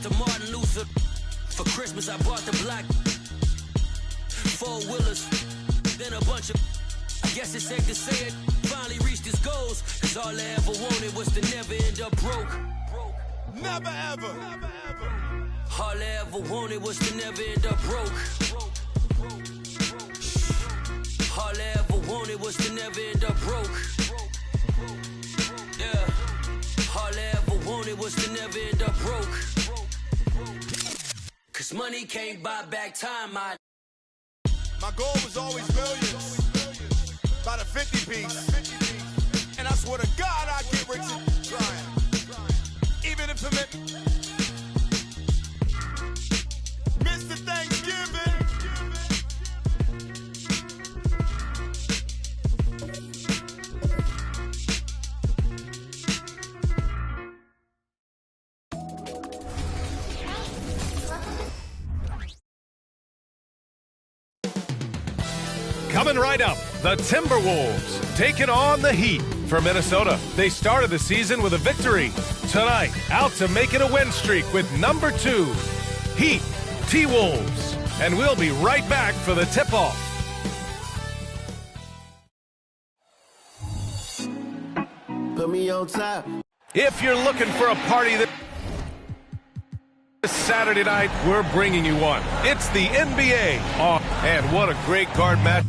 To Martin Luther. For Christmas I bought the black 4-wheelers, then a bunch of, I guess it's safe to say it, finally reached his goals, cause all I ever wanted was to never end up broke. Never ever. All I ever wanted was to never end up broke. All I ever wanted was to never end up broke. Yeah. All I ever wanted was to never end up broke. Cause money can't buy back time. My goal was always millions. By the 50 piece. And I swear to God I get rich trying. Even if it Mr. Thanksgiving. Coming right up, the Timberwolves taking on the Heat for Minnesota. They started the season with a victory. Tonight, out to make it a win streak with number 2, Heat T-Wolves. And we'll be right back for the tip-off. Put me on top. If you're looking for a party this Saturday night, we're bringing you one. It's the NBA. Oh, and what a great guard match.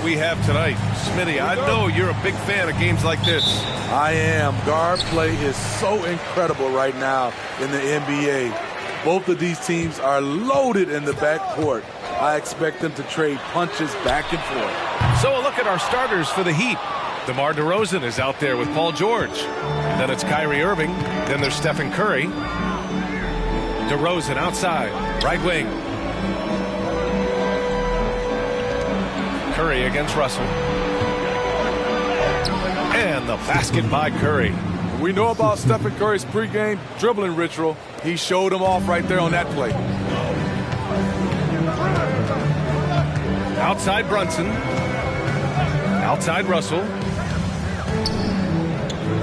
We have tonight. Smitty, I know you're a big fan of games like this. I am. Guard play is so incredible right now in the NBA. Both of these teams are loaded in the backcourt. I expect them to trade punches back and forth. So a look at our starters for the Heat. DeMar DeRozan is out there with Paul George. Then it's Kyrie Irving. Then there's Stephen Curry. DeRozan outside, right wing. Curry against Russell. And the basket by Curry. We know about Stephen Curry's pregame dribbling ritual. He showed him off right there on that play. Outside Brunson. Outside Russell.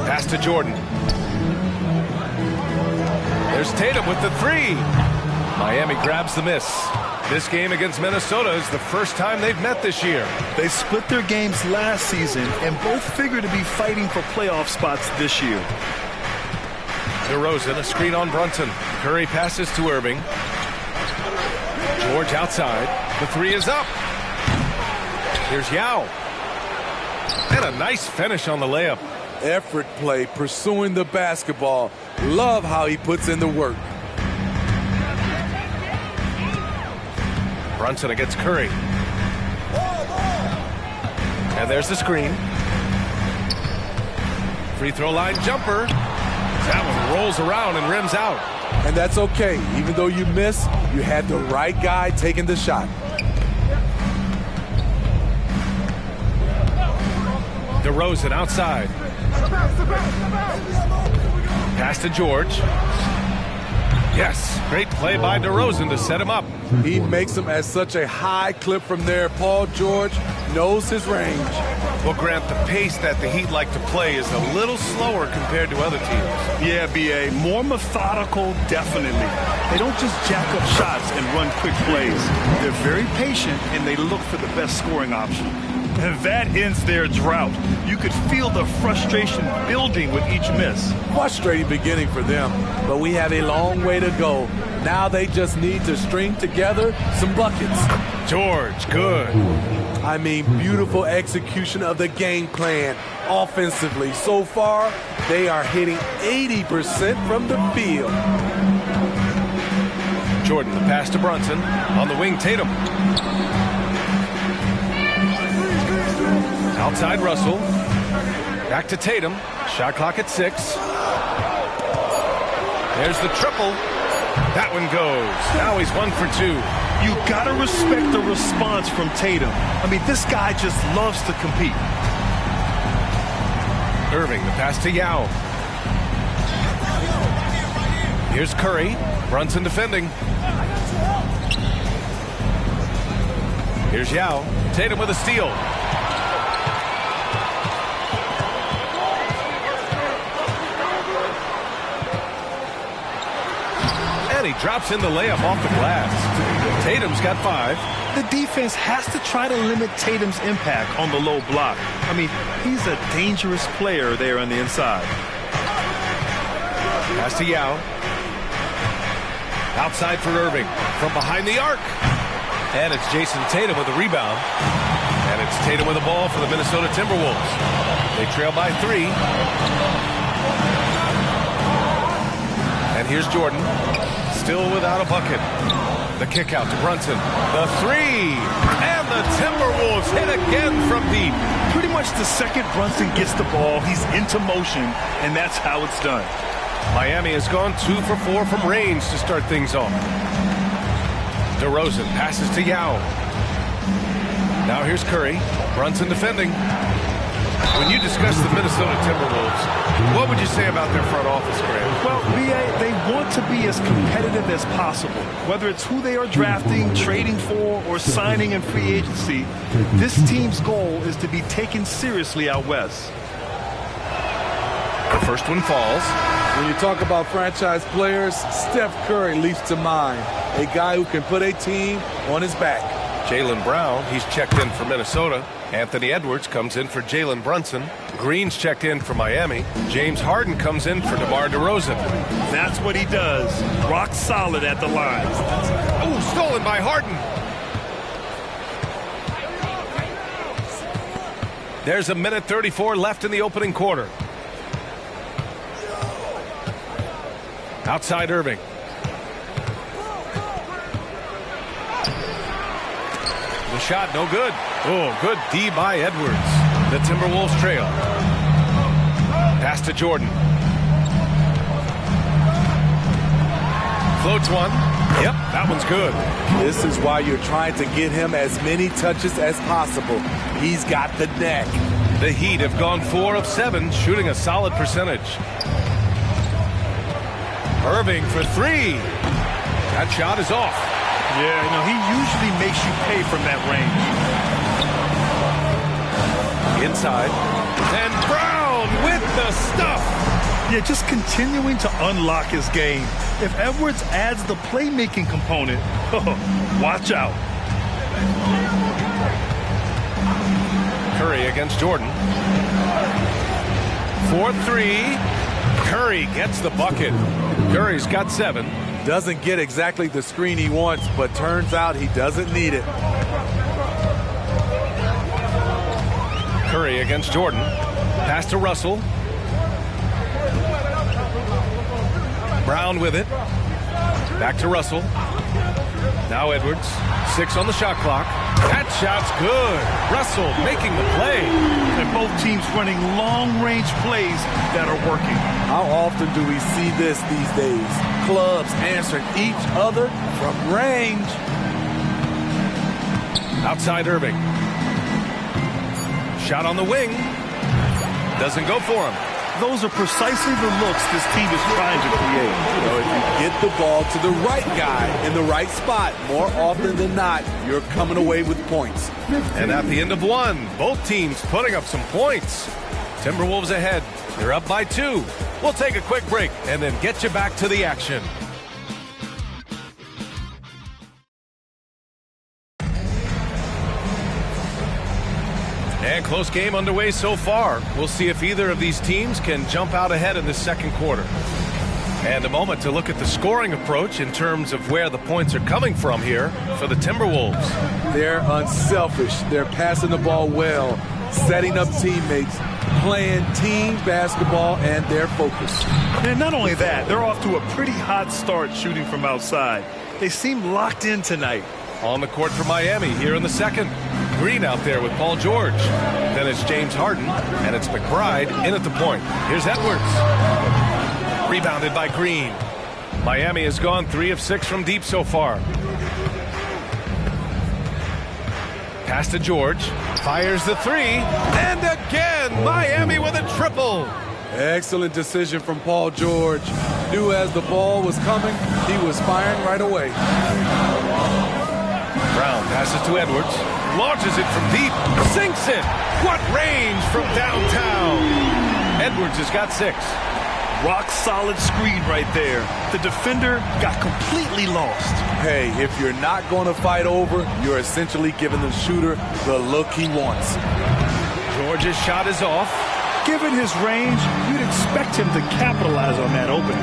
Pass to Jordan. There's Tatum with the 3. Miami grabs the miss. This game against Minnesota is the first time they've met this year. They split their games last season and both figure to be fighting for playoff spots this year. DeRozan, a screen on Brunson. Curry passes to Irving. George outside. The 3 is up. Here's Yao. And a nice finish on the layup. Effort play, pursuing the basketball. Love how he puts in the work. Brunson against Curry. And there's the screen. Free throw line jumper. That one rolls around and rims out. And that's okay. Even though you miss, you had the right guy taking the shot. DeRozan outside. Pass to George. Yes, great play by DeRozan to set him up. He makes them at such a high clip from there. Paul George knows his range. Well, Grant, the pace that the Heat like to play is a little slower compared to other teams. Yeah, B.A., more methodical, definitely. They don't just jack up shots and run quick plays. They're very patient, and they look for the best scoring option. And that ends their drought. You could feel the frustration building with each miss. Frustrating beginning for them, but we have a long way to go. Now they just need to string together some buckets. George, good. I mean, beautiful execution of the game plan offensively. So far, they are hitting 80% from the field. Jordan, the pass to Brunson. On the wing, Tatum. Outside Russell. Back to Tatum. Shot clock at 6. There's the triple. That one goes. Now he's 1 for 2. You gotta respect the response from Tatum. I mean, this guy just loves to compete. Irving, the pass to Yao. Here's Curry. Brunson defending. Here's Yao. Tatum with a steal. And he drops in the layup off the glass. Tatum's got 5. The defense has to try to limit Tatum's impact on the low block. I mean, he's a dangerous player there on the inside. Pass to Yao. Outside for Irving. From behind the arc. And it's Jason Tatum with the rebound. And it's Tatum with the ball for the Minnesota Timberwolves. They trail by 3. And here's Jordan. Still without a bucket. The kick out to Brunson. The 3. And the Timberwolves hit again from deep. Pretty much the second Brunson gets the ball, he's into motion, and that's how it's done. Miami has gone 2 for 4 from range to start things off. DeRozan passes to Yao. Now here's Curry. Brunson defending. When you discuss the Minnesota Timberwolves, what would you say about their front office, Graham? Well, B.A., they want to be as competitive as possible. Whether it's who they are drafting, trading for, or signing in free agency, this team's goal is to be taken seriously out west. The first one falls. When you talk about franchise players, Steph Curry leaps to mind. A guy who can put a team on his back. Jaylen Brown, he's checked in for Minnesota. Anthony Edwards comes in for Jalen Brunson. Green's checked in for Miami. James Harden comes in for DeMar DeRozan. That's what he does. Rock solid at the line. Oh, stolen by Harden. There's a minute 34 left in the opening quarter. Outside Irving. The shot, no good. Oh, good D by Edwards. The Timberwolves trail. Pass to Jordan. Floats one. Yep, that one's good. This is why you're trying to get him as many touches as possible. He's got the neck. The Heat have gone 4 of 7, shooting a solid percentage. Irving for 3. That shot is off. Yeah, you know, he usually makes you pay from that range. Inside. And Brown with the stuff. Yeah, just continuing to unlock his game. If Edwards adds the playmaking component, watch out. Curry against Jordan. 4-3. Curry gets the bucket. Curry's got 7. Doesn't get exactly the screen he wants, but turns out he doesn't need it. Curry against Jordan. Pass to Russell. Brown with it. Back to Russell. Now Edwards. 6 on the shot clock. That shot's good. Russell making the play. And both teams running long-range plays that are working. How often do we see this these days? Clubs answering each other from range. Outside Irving. Shot on the wing. Doesn't go for him. Those are precisely the looks this team is trying to create. You know, if you get the ball to the right guy in the right spot, more often than not, you're coming away with points. And at the end of 1, both teams putting up some points. Timberwolves ahead. They're up by 2. We'll take a quick break and then get you back to the action. And close game underway so far. We'll see if either of these teams can jump out ahead in the second quarter. And a moment to look at the scoring approach in terms of where the points are coming from here for the Timberwolves. They're unselfish. They're passing the ball well, setting up teammates, playing team basketball, and they're focused. And not only that, they're off to a pretty hot start shooting from outside. They seem locked in tonight. On the court for Miami here in the second. Green out there with Paul George. Then it's James Harden, and it's McBride in at the point. Here's Edwards. Rebounded by Green. Miami has gone 3 of 6 from deep so far. Pass to George. Fires the 3. And again, Miami with a triple. Excellent decision from Paul George. Knew as the ball was coming, he was firing right away. Brown passes to Edwards. Launches it from deep. Sinks it. What range from downtown. Edwards has got 6. Rock-solid screen right there. The defender got completely lost. Hey, if you're not going to fight over, you're essentially giving the shooter the look he wants. George's shot is off. Given his range, you'd expect him to capitalize on that opening.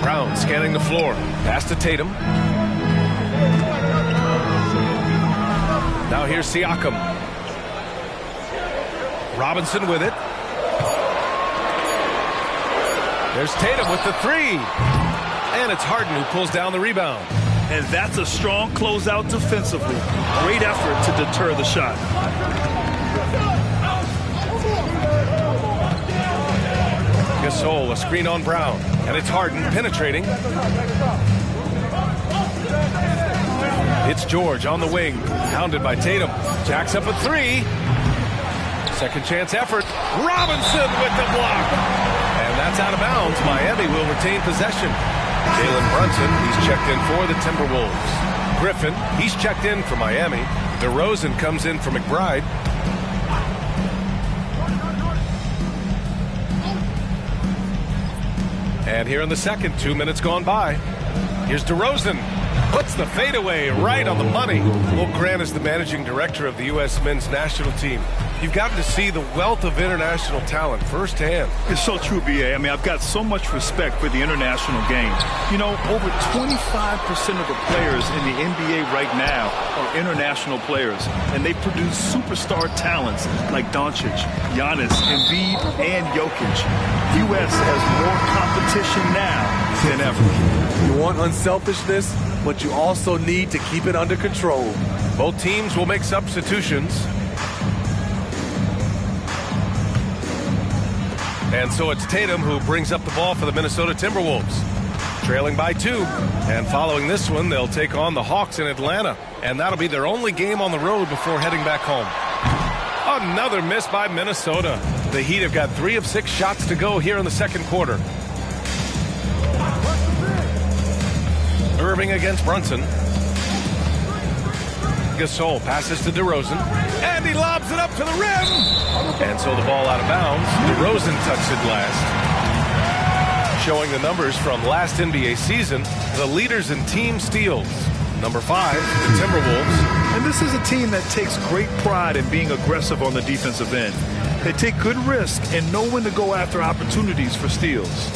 Brown scanning the floor. Pass to Tatum. Now here's Siakam. Robinson with it. There's Tatum with the three. And it's Harden who pulls down the rebound. And that's a strong closeout defensively. Great effort to deter the shot. Gasol, a screen on Brown. And it's Harden penetrating. It's George on the wing. Hounded by Tatum. Jacks up a three. Second chance effort. Robinson with the block. And that's out of bounds. Miami will retain possession. Jalen Brunson, he's checked in for the Timberwolves. Griffin, he's checked in for Miami. DeRozan comes in for McBride. And here in the second, 2 minutes gone by. Here's DeRozan. Puts the fadeaway right on the money. Will Grant is the managing director of the U.S. men's national team. You've gotten to see the wealth of international talent firsthand. It's so true, B.A. I mean, I've got so much respect for the international game. You know, over 25% of the players in the NBA right now are international players, and they produce superstar talents like Doncic, Giannis, Embiid, and Jokic. U.S. has more competition now than ever. You want unselfishness, but you also need to keep it under control. Both teams will make substitutions. And so it's Tatum who brings up the ball for the Minnesota Timberwolves. Trailing by 2. And following this one, they'll take on the Hawks in Atlanta. And that'll be their only game on the road before heading back home. Another miss by Minnesota. The Heat have got 3 of 6 shots to go here in the second quarter. Irving against Brunson. Gasol passes to DeRozan. And he lobs it up to the rim. And so the ball out of bounds. DeRozan tucks it last. Showing the numbers from last NBA season, the leaders in team steals. Number 5, the Timberwolves. And this is a team that takes great pride in being aggressive on the defensive end. They take good risk and know when to go after opportunities for steals.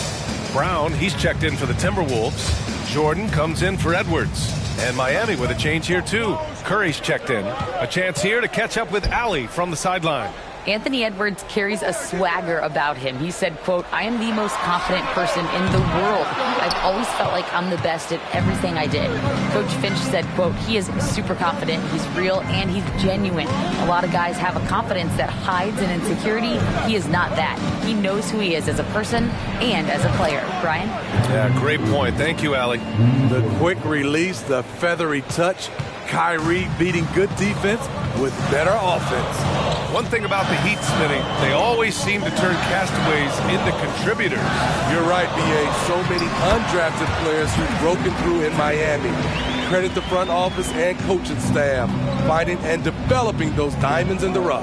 Brown, he's checked in for the Timberwolves. Jordan comes in for Edwards. And Miami with a change here, too. Curry's checked in. A chance here to catch up with Allie from the sideline. Anthony Edwards carries a swagger about him. He said, quote, "I am the most confident person in the world. I've always felt like I'm the best at everything I did." Coach Finch said, quote, "He is super confident, he's real, and he's genuine. A lot of guys have a confidence that hides an insecurity. He is not that. He knows who he is as a person and as a player." Brian? Yeah, great point. Thank you, Allie. The quick release, the feathery touch. Kyrie beating good defense with better offense. One thing about the Heat, Smitty, they always seem to turn castaways into contributors. You're right, B.A. So many undrafted players who've broken through in Miami. Credit the front office and coaching staff, finding and developing those diamonds in the rough.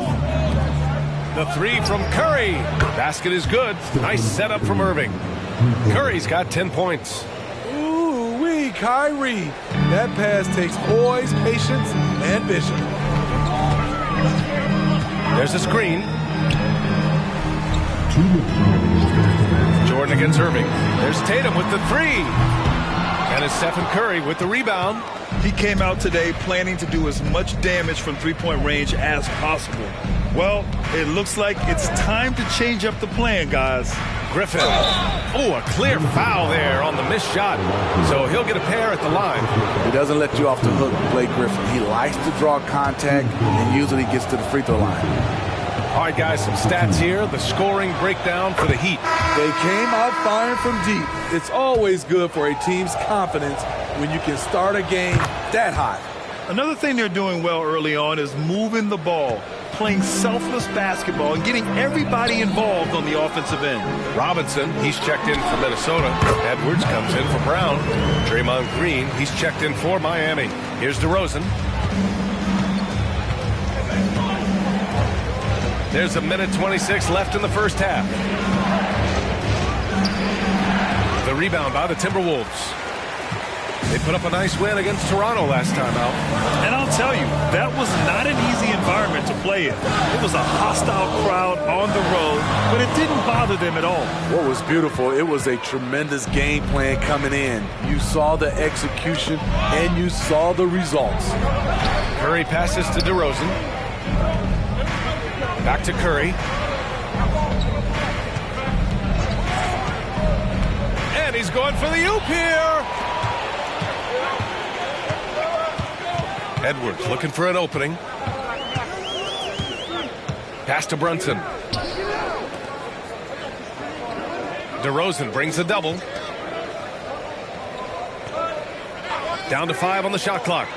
The 3 from Curry. Basket is good. Nice setup from Irving. Curry's got 10 points. Ooh-wee, Kyrie. That pass takes poise, patience, and vision. There's a screen. Jordan against Irving. There's Tatum with the 3. And it's Stephen Curry with the rebound. He came out today planning to do as much damage from three-point range as possible. Well, it looks like it's time to change up the plan, guys. Griffin. Oh, a clear foul there on the missed shot. So he'll get a pair at the line. He doesn't let you off the hook, Blake Griffin. He likes to draw contact and usually gets to the free throw line. All right, guys, some stats here. The scoring breakdown for the Heat. They came out firing from deep. It's always good for a team's confidence when you can start a game that hot. Another thing they're doing well early on is moving the ball, playing selfless basketball, and getting everybody involved on the offensive end. Robinson, he's checked in for Minnesota. Edwards comes in for Brown. Draymond Green, he's checked in for Miami. Here's DeRozan. There's a minute 26 left in the first half. The rebound by the Timberwolves. They put up a nice win against Toronto last time out. And I'll tell you, that was not an easy environment to play in. It was a hostile crowd on the road, but it didn't bother them at all. What was beautiful, it was a tremendous game plan coming in. You saw the execution, and you saw the results. Curry passes to DeRozan. Back to Curry. And he's going for the oop here. Edwards looking for an opening. Pass to Brunson. DeRozan brings a double. Down to 5 on the shot clock.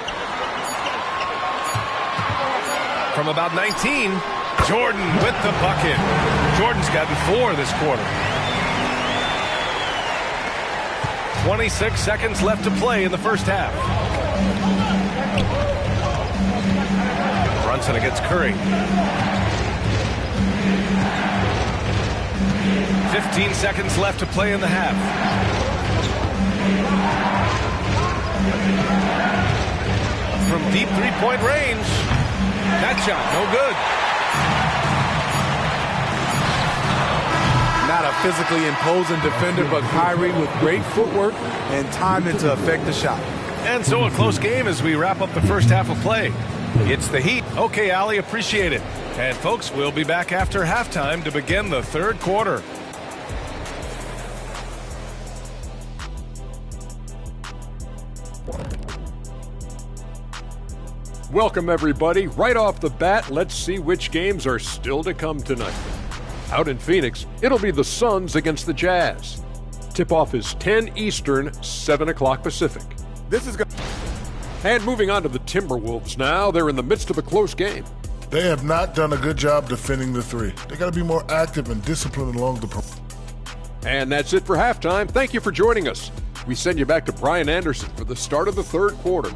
From about 19, Jordan with the bucket. Jordan's gotten 4 this quarter. 26 seconds left to play in the first half. Brunson against Curry. 15 seconds left to play in the half. From deep three-point range. That shot, no good. Not a physically imposing defender, but Kyrie with great footwork and timing to affect the shot. And so a close game as we wrap up the first half of play. It's the Heat. Okay, Allie, appreciate it. And folks, we'll be back after halftime to begin the third quarter. Welcome, everybody. Right off the bat, let's see which games are still to come tonight. Out in Phoenix, it'll be the Suns against the Jazz. Tip-off is 10 Eastern, 7 o'clock Pacific. This is good. And moving on to the Timberwolves now, they're in the midst of a close game. They have not done a good job defending the three. They got to be more active and disciplined along the perimeter. And that's it for halftime. Thank you for joining us. We send you back to Brian Anderson for the start of the third quarter.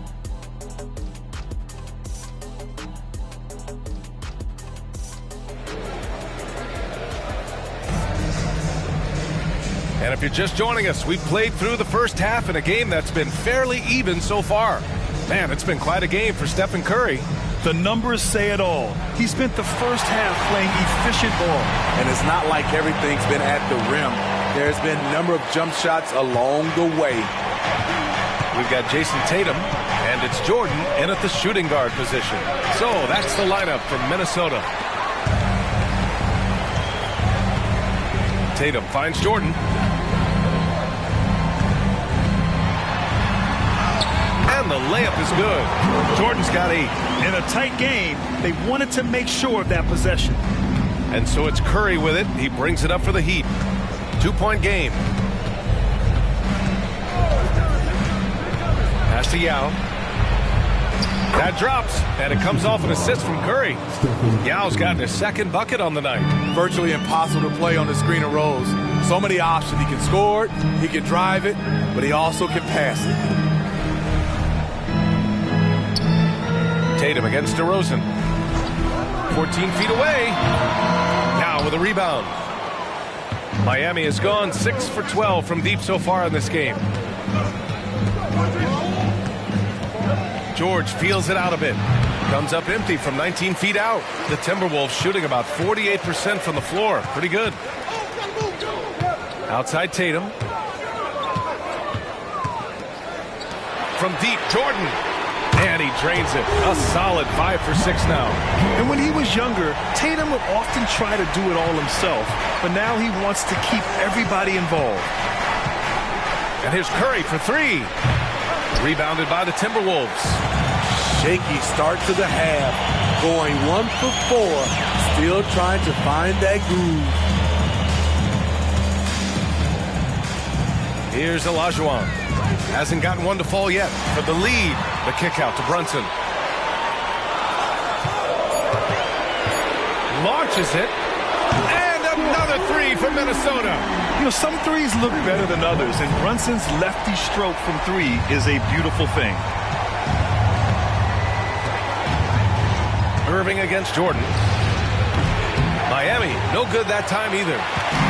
And if you're just joining us, we've played through the first half in a game that's been fairly even so far. Man, it's been quite a game for Stephen Curry. The numbers say it all. He spent the first half playing efficient ball. And it's not like everything's been at the rim. There's been a number of jump shots along the way. We've got Jason Tatum, and it's Jordan in at the shooting guard position. So that's the lineup from Minnesota. Tatum finds Jordan. And the layup is good. Jordan's got 8. In a tight game, they wanted to make sure of that possession. And so it's Curry with it. He brings it up for the Heat. 2-point game. Pass to Yao. That drops, and it comes off an assist from Curry. Yao's gotten his second bucket on the night. Virtually impossible to play on the screen of rolls. So many options. He can score it, he can drive it, but he also can pass it. Tatum against DeRozan. 14 feet away. Now with a rebound. Miami has gone 6 for 12 from deep so far in this game. George feels it out a bit. Comes up empty from 19 feet out. The Timberwolves shooting about 48% from the floor. Pretty good. Outside Tatum. From deep, Jordan. And he drains it. A solid 5 for 6 now. And when he was younger, Tatum would often try to do it all himself. But now he wants to keep everybody involved. And here's Curry for 3. Rebounded by the Timberwolves. Shaky start to the half. Going 1 for 4. Still trying to find that groove. Here's Olajuwon. Hasn't gotten one to fall yet. For the lead, the kick out to Brunson. Launches it. And another 3 from Minnesota. You know, some threes look better than others, and Brunson's lefty stroke from 3 is a beautiful thing. Irving against Jordan. No good that time either.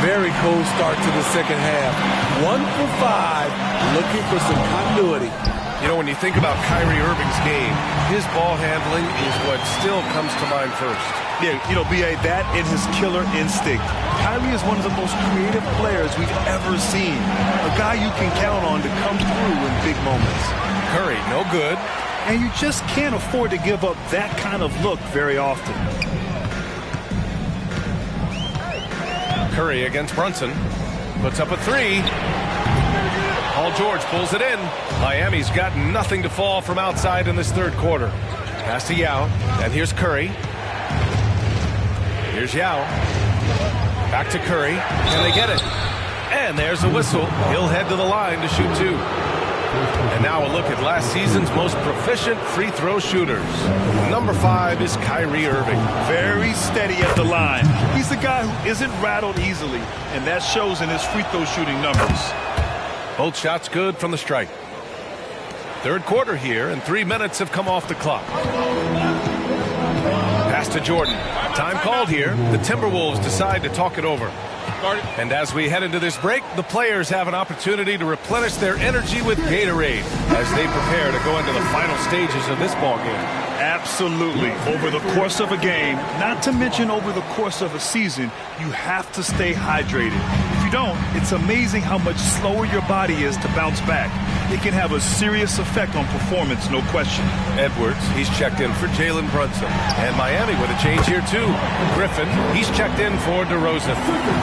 Very cold start to the second half. 1 for 5, looking for some continuity. You know, when you think about Kyrie Irving's game, his ball handling is what still comes to mind first. Yeah, you know, B.A., that and his killer instinct. Kyrie is one of the most creative players we've ever seen. A guy you can count on to come through in big moments. Curry, no good. And you just can't afford to give up that kind of look very often. Curry against Brunson. Puts up a 3. Paul George pulls it in. Miami's got nothing to fall from outside in this third quarter. Pass to Yao. And here's Curry. Here's Yao. Back to Curry. Can they get it? And there's a whistle. He'll head to the line to shoot 2. And now a look at last season's most proficient free throw shooters. Number 5 is Kyrie Irving. Very steady at the line. He's the guy who isn't rattled easily, and that shows in his free throw shooting numbers. Both shots good from the stripe. Third quarter here, and 3 minutes have come off the clock. Pass to Jordan. Time called here. The Timberwolves decide to talk it over. And as we head into this break, the players have an opportunity to replenish their energy with Gatorade as they prepare to go into the final stages of this ballgame. Absolutely. Over the course of a game, not to mention over the course of a season, you have to stay hydrated. If you don't, it's amazing how much slower your body is to bounce back. It can have a serious effect on performance, no question. Edwards, he's checked in for Jalen Brunson. And Miami with a change here, too. Griffin, he's checked in for DeRozan.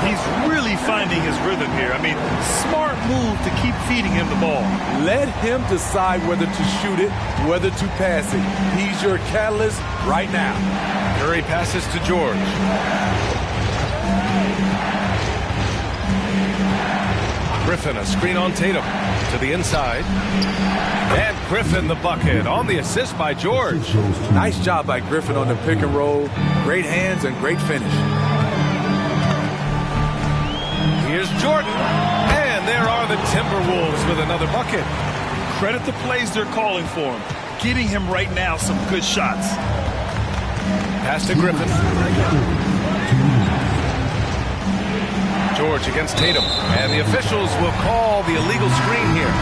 He's really finding his rhythm here. I mean, smart move to keep feeding him the ball. Let him decide whether to shoot it, whether to pass it. He's your catalyst right now. Curry passes to George. Griffin, a screen on Tatum. To the inside. And Griffin the bucket on the assist by George. Nice job by Griffin on the pick and roll. Great hands and great finish. Here's Jordan. And there are the Timberwolves with another bucket. Credit the plays they're calling for him. Getting him right now some good shots. Pass to Griffin. George against Tatum. And the officials will call the illegal screen here.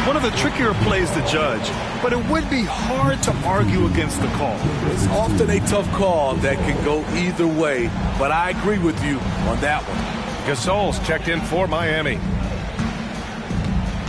One of the trickier plays to judge, but it would be hard to argue against the call. It's often a tough call that can go either way, but I agree with you on that one. Gasol's checked in for Miami.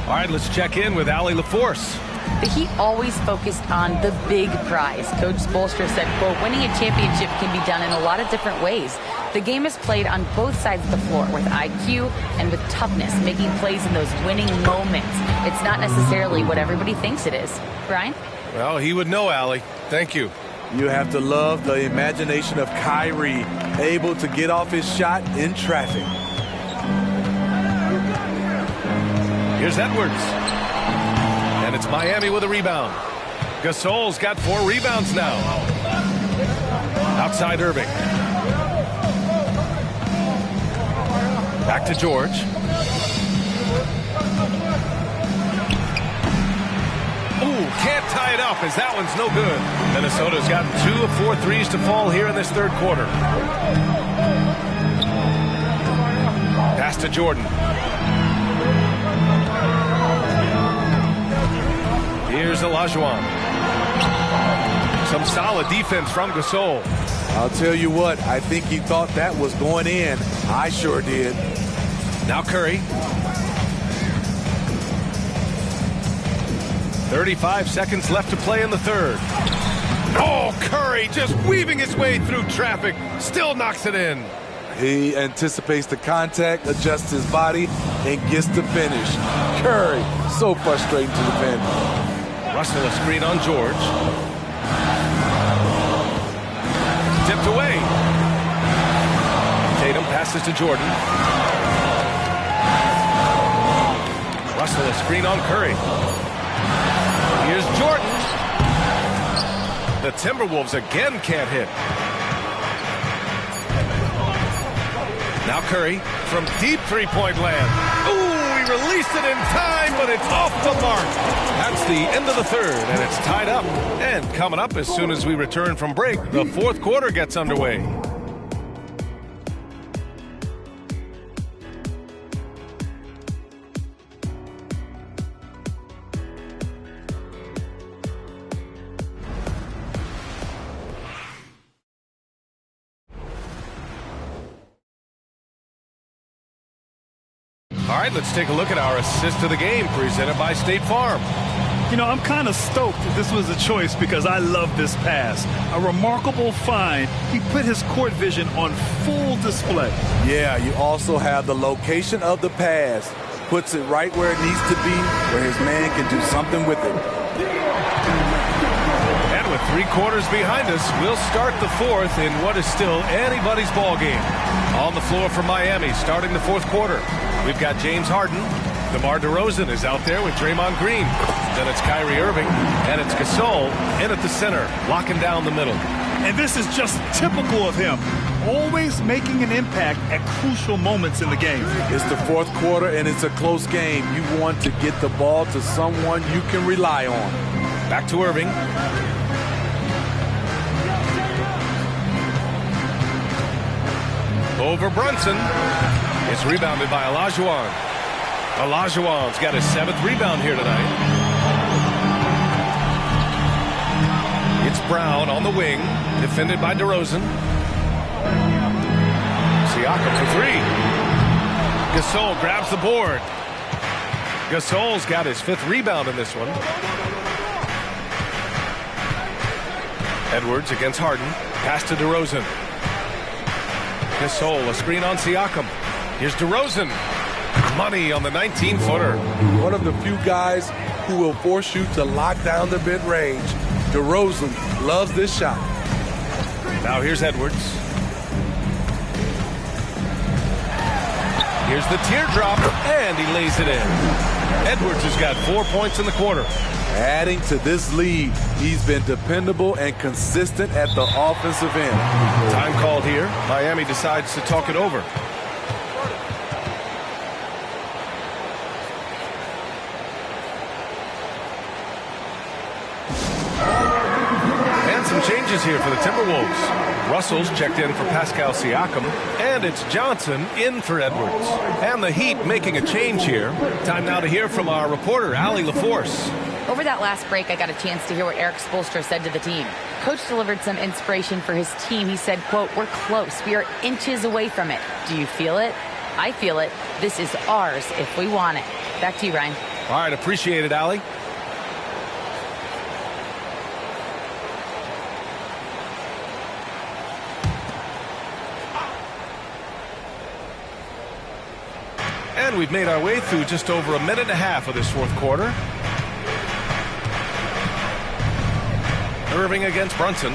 All right, let's check in with Allie LaForce. The Heat always focused on the big prize. Coach Spoelstra said, quote, winning a championship can be done in a lot of different ways. The game is played on both sides of the floor with IQ and with toughness, making plays in those winning moments. It's not necessarily what everybody thinks it is. Brian? Well, he would know, Allie. Thank you. You have to love the imagination of Kyrie, able to get off his shot in traffic. Here's Edwards. And it's Miami with a rebound. Gasol's got 4 rebounds now. Outside Irving. Back to George. Ooh, can't tie it up as that one's no good. Minnesota's gotten 2 of 4 threes to fall here in this third quarter. Pass to Jordan. Here's Olajuwon. Some solid defense from Gasol. I'll tell you what, I think he thought that was going in. I sure did. Now Curry. 35 seconds left to play in the third. Oh, Curry just weaving his way through traffic. Still knocks it in. He anticipates the contact, adjusts his body, and gets the finish. Curry, so frustrating to defend. Russell a screen on George. Tipped away. Tatum passes to Jordan. Russell a screen on Curry. Here's Jordan. The Timberwolves again can't hit. Now Curry from deep three-point land. Ooh, he released it in time, but it's off the mark. That's the end of the third, and it's tied up. And coming up as soon as we return from break, the fourth quarter gets underway. All right, let's take a look at our assist of the game presented by State Farm. You know, I'm kind of stoked that this was a choice because I love this pass. A remarkable find. He put his court vision on full display. Yeah, you also have the location of the pass. Puts it right where it needs to be, where his man can do something with it. And with 3 quarters behind us, we'll start the 4th in what is still anybody's ball game. On the floor for Miami, starting the 4th quarter, we've got James Harden. DeMar DeRozan is out there with Draymond Green. Then it's Kyrie Irving, and it's Gasol in at the center, locking down the middle. And this is just typical of him, always making an impact at crucial moments in the game. It's the 4th quarter, and it's a close game. You want to get the ball to someone you can rely on. Back to Irving. Over Brunson. It's rebounded by Olajuwon. Olajuwon's got his 7th rebound here tonight. It's Brown on the wing, defended by DeRozan. Siakam for 3. Gasol grabs the board. Gasol's got his 5th rebound in this one. Edwards against Harden. Pass to DeRozan. Gasol, a screen on Siakam. Here's DeRozan. Money on the 19-footer. One of the few guys who will force you to lock down the mid-range. DeRozan loves this shot. Now here's Edwards. Here's the teardrop, and he lays it in. Edwards has got 4 points in the quarter. Adding to this lead, he's been dependable and consistent at the offensive end. Time called here. Miami decides to talk it over. Some changes here for the Timberwolves. Russell's checked in for Pascal Siakam, and it's Johnson in for Edwards. And the Heat making a change here. Time now to hear from our reporter, Allie LaForce. Over that last break, I got a chance to hear what Eric Spoelstra said to the team. Coach delivered some inspiration for his team. He said, quote, "We're close. We are inches away from it. Do you feel it? I feel it. This is ours if we want it." Back to you, Ryan. All right, appreciate it, Allie. And we've made our way through just over a minute and a half of this 4th quarter. Irving against Brunson.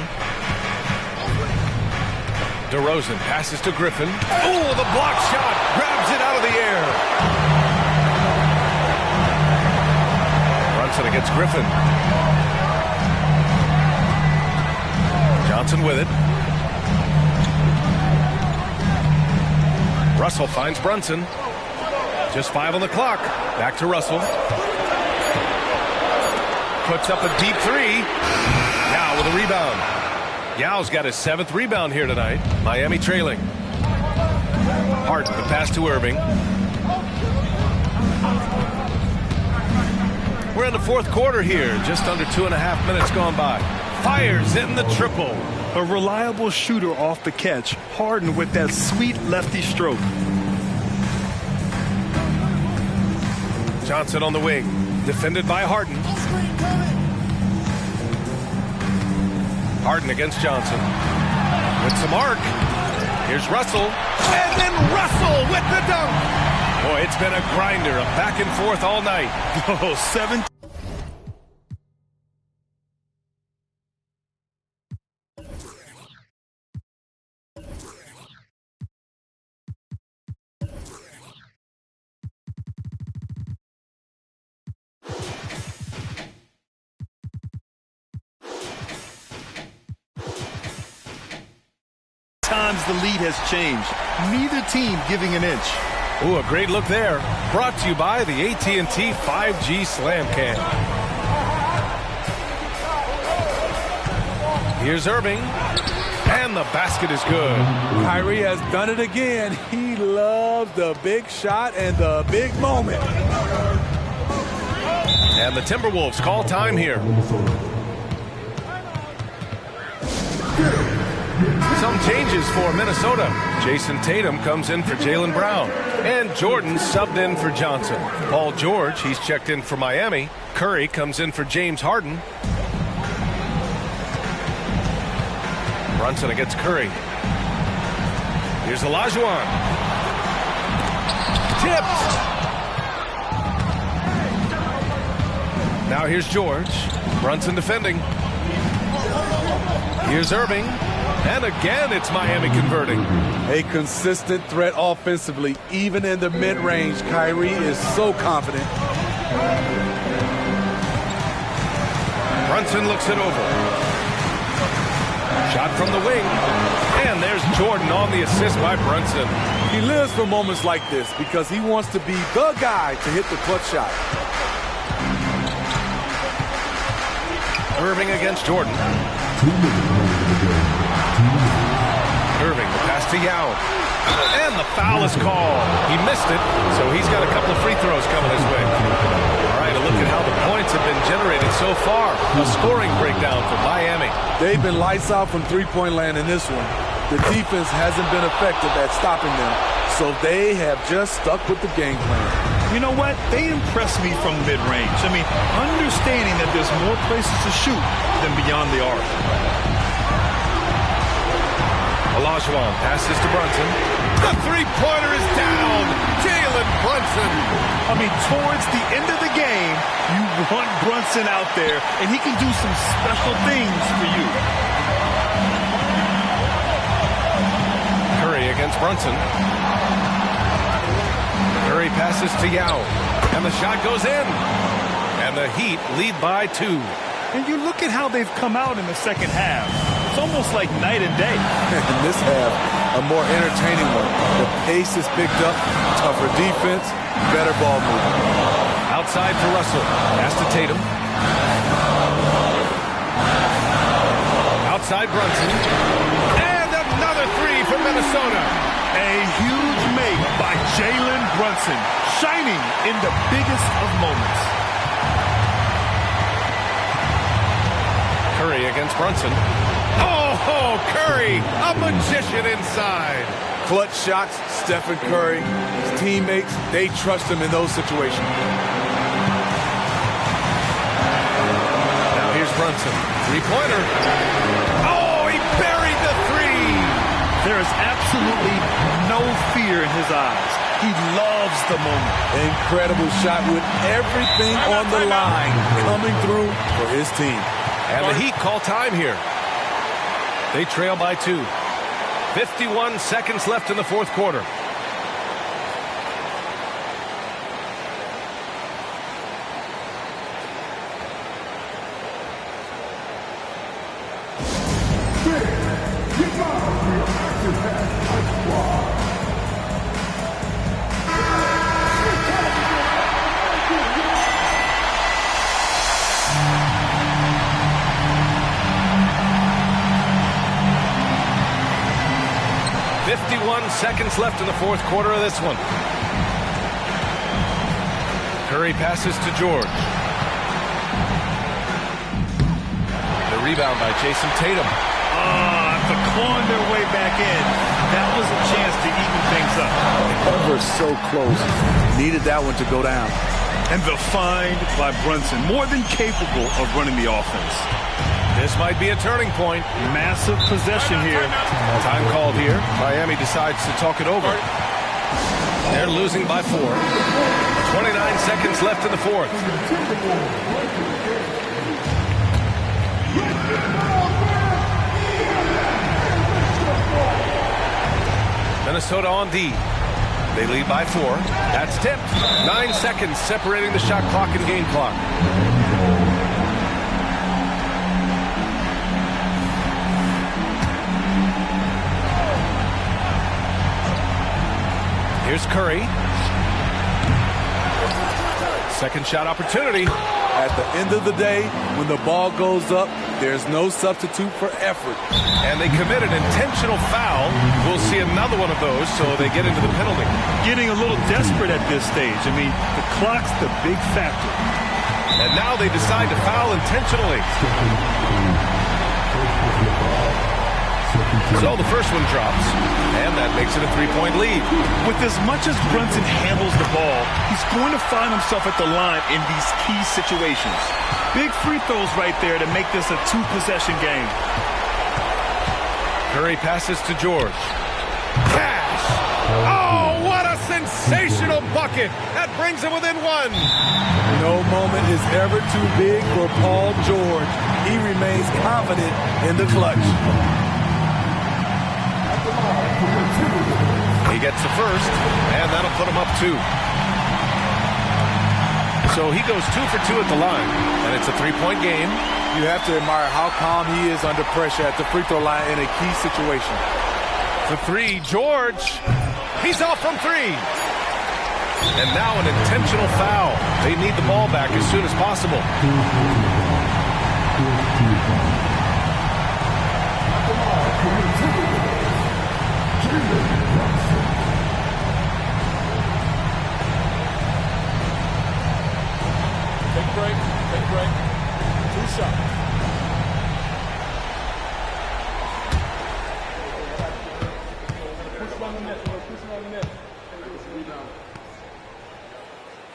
DeRozan passes to Griffin. Oh, the block shot grabs it out of the air. Brunson against Griffin. Johnson with it. Russell finds Brunson. Just 5 on the clock. Back to Russell. Puts up a deep 3. Yao with a rebound. Yao's got his 7th rebound here tonight. Miami trailing. Harden, the pass to Irving. We're in the 4th quarter here. Just under 2.5 minutes gone by. Fires in the triple. A reliable shooter off the catch. Harden with that sweet lefty stroke. Johnson on the wing, defended by Harden. Harden against Johnson. With some arc. Here's Russell. And then Russell with the dunk. Boy, it's been a grinder, a back and forth all night. Oh, 7. Times the lead has changed. Neither team giving an inch. Ooh, a great look there. Brought to you by the AT&T 5G Slam Cam. Here's Irving. And the basket is good. Kyrie has done it again. He loves the big shot and the big moment. And the Timberwolves call time here. Some changes for Minnesota. Jason Tatum comes in for Jaylen Brown. And Jordan subbed in for Johnson. Paul George, he's checked in for Miami. Curry comes in for James Harden. Brunson against Curry. Here's Olajuwon. Tipped. Now here's George. Brunson defending. Here's Irving. And again, it's Miami converting. A consistent threat offensively, even in the mid-range. Kyrie is so confident. Brunson looks it over. Shot from the wing. And there's Jordan on the assist by Brunson. He lives for moments like this because he wants to be the guy to hit the clutch shot. Irving against Jordan. Irving, the pass to Yao. And the foul is called. He missed it, so he's got a couple of free throws coming his way. All right, a look at how the points have been generated so far. A scoring breakdown for Miami. They've been lights out from three-point land in this one. The defense hasn't been effective at stopping them, so they have just stuck with the game plan. You know what? They impress me from mid-range. I mean, understanding that there's more places to shoot than beyond the arc. Olajuwon passes to Brunson. The three-pointer is down. Jalen Brunson. I mean, towards the end of the game, you want Brunson out there, and he can do some special things for you. Curry against Brunson. Curry passes to Yao. And the shot goes in. And the Heat lead by 2. And you look at how they've come out in the second half. It's almost like night and day. In this half, a more entertaining one. The pace is picked up, tougher defense, better ball movement. Outside for Russell. Pass to Tatum. Outside Brunson. And another three for Minnesota. A huge make by Jalen Brunson, shining in the biggest of moments. Curry against Brunson. Oh, Curry, a magician inside. Clutch shots, Stephen Curry. His teammates, they trust him in those situations. Now here's Brunson. Three-pointer. Oh, he buried the three. There is absolutely no fear in his eyes. He loves the moment. Incredible shot with everything on the line coming through for his team. And the Heat call time here. They trail by 2. 51 seconds left in the fourth quarter. Seconds left in the fourth quarter of this one. Curry passes to George. The rebound by Jason Tatum. To clawing their way back in. That was a chance to even things up. Ever so close. Needed that one to go down. And the find by Brunson, more than capable of running the offense. This might be a turning point. Massive possession here. Time called here. Miami decides to talk it over. They're losing by 4. 29 seconds left in the fourth. Minnesota on D. They lead by 4. That's tipped. 9 seconds separating the shot clock and game clock. Here's Curry. Second shot opportunity. At the end of the day, when the ball goes up, there's no substitute for effort. And they commit an intentional foul. We'll see another one of those, so they get into the penalty. Getting a little desperate at this stage. I mean, the clock's the big factor. And now they decide to foul intentionally. So the first one drops, and that makes it a 3-point lead. With as much as Brunson handles the ball, he's going to find himself at the line in these key situations. Big free throws right there to make this a 2-possession game. Curry passes to George. Cash! Oh, what a sensational bucket! That brings him within one. No moment is ever too big for Paul George. He remains confident in the clutch. He gets the first, and that'll put him up 2. So he goes 2 for 2 at the line, and it's a 3-point game. You have to admire how calm he is under pressure at the free throw line in a key situation. For 3, George. He's off from 3. And now an intentional foul. They need the ball back as soon as possible. Take break. 2 shots.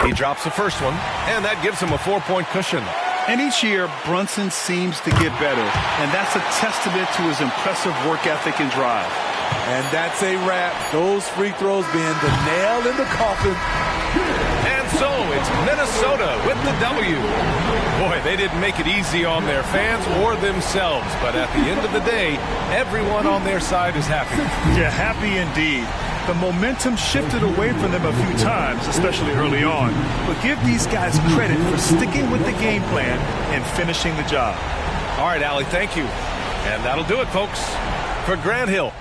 He drops the first one, and that gives him a 4-point cushion. And each year, Brunson seems to get better, and that's a testament to his impressive work ethic and drive. And that's a wrap. Those free throws being the nail in the coffin. And so it's Minnesota with the W. Boy, they didn't make it easy on their fans or themselves, but at the end of the day, everyone on their side is happy. Yeah, happy indeed. The momentum shifted away from them a few times, especially early on. But give these guys credit for sticking with the game plan and finishing the job. All right, Allie, thank you. And that'll do it, folks, for Grant Hill.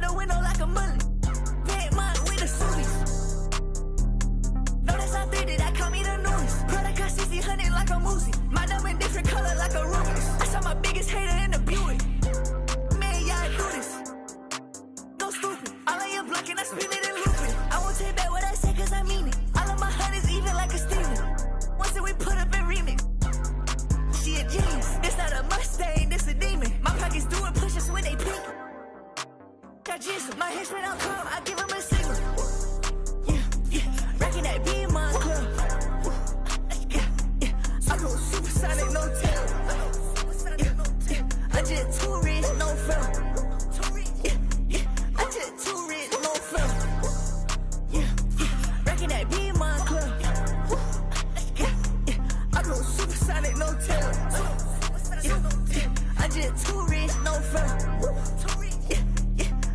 the window like a mullet. Red mine with the suites. No, that's not 3D, that call me the newest. Product got 60, like a Muzi. My diamond different color like a Rubik's. I saw my biggest hater in the Buick. Man, y'all do this. No stupid. All on your block and I spin it and loop it. I won't take back what I say cause I mean it. All of my hunters even like a Steven. Once that we put up in remix. She a genius. This not a Mustang, this a demon. My pockets doing push-ups when they pink. Got Jesus, my henchman on calm, I give him a signal. Racking that beam on club. I go supersonic, no tail. I just too rich, no film. I just too rich, no film. Racking that beam on club. I go supersonic, no tail. I just too rich, no film.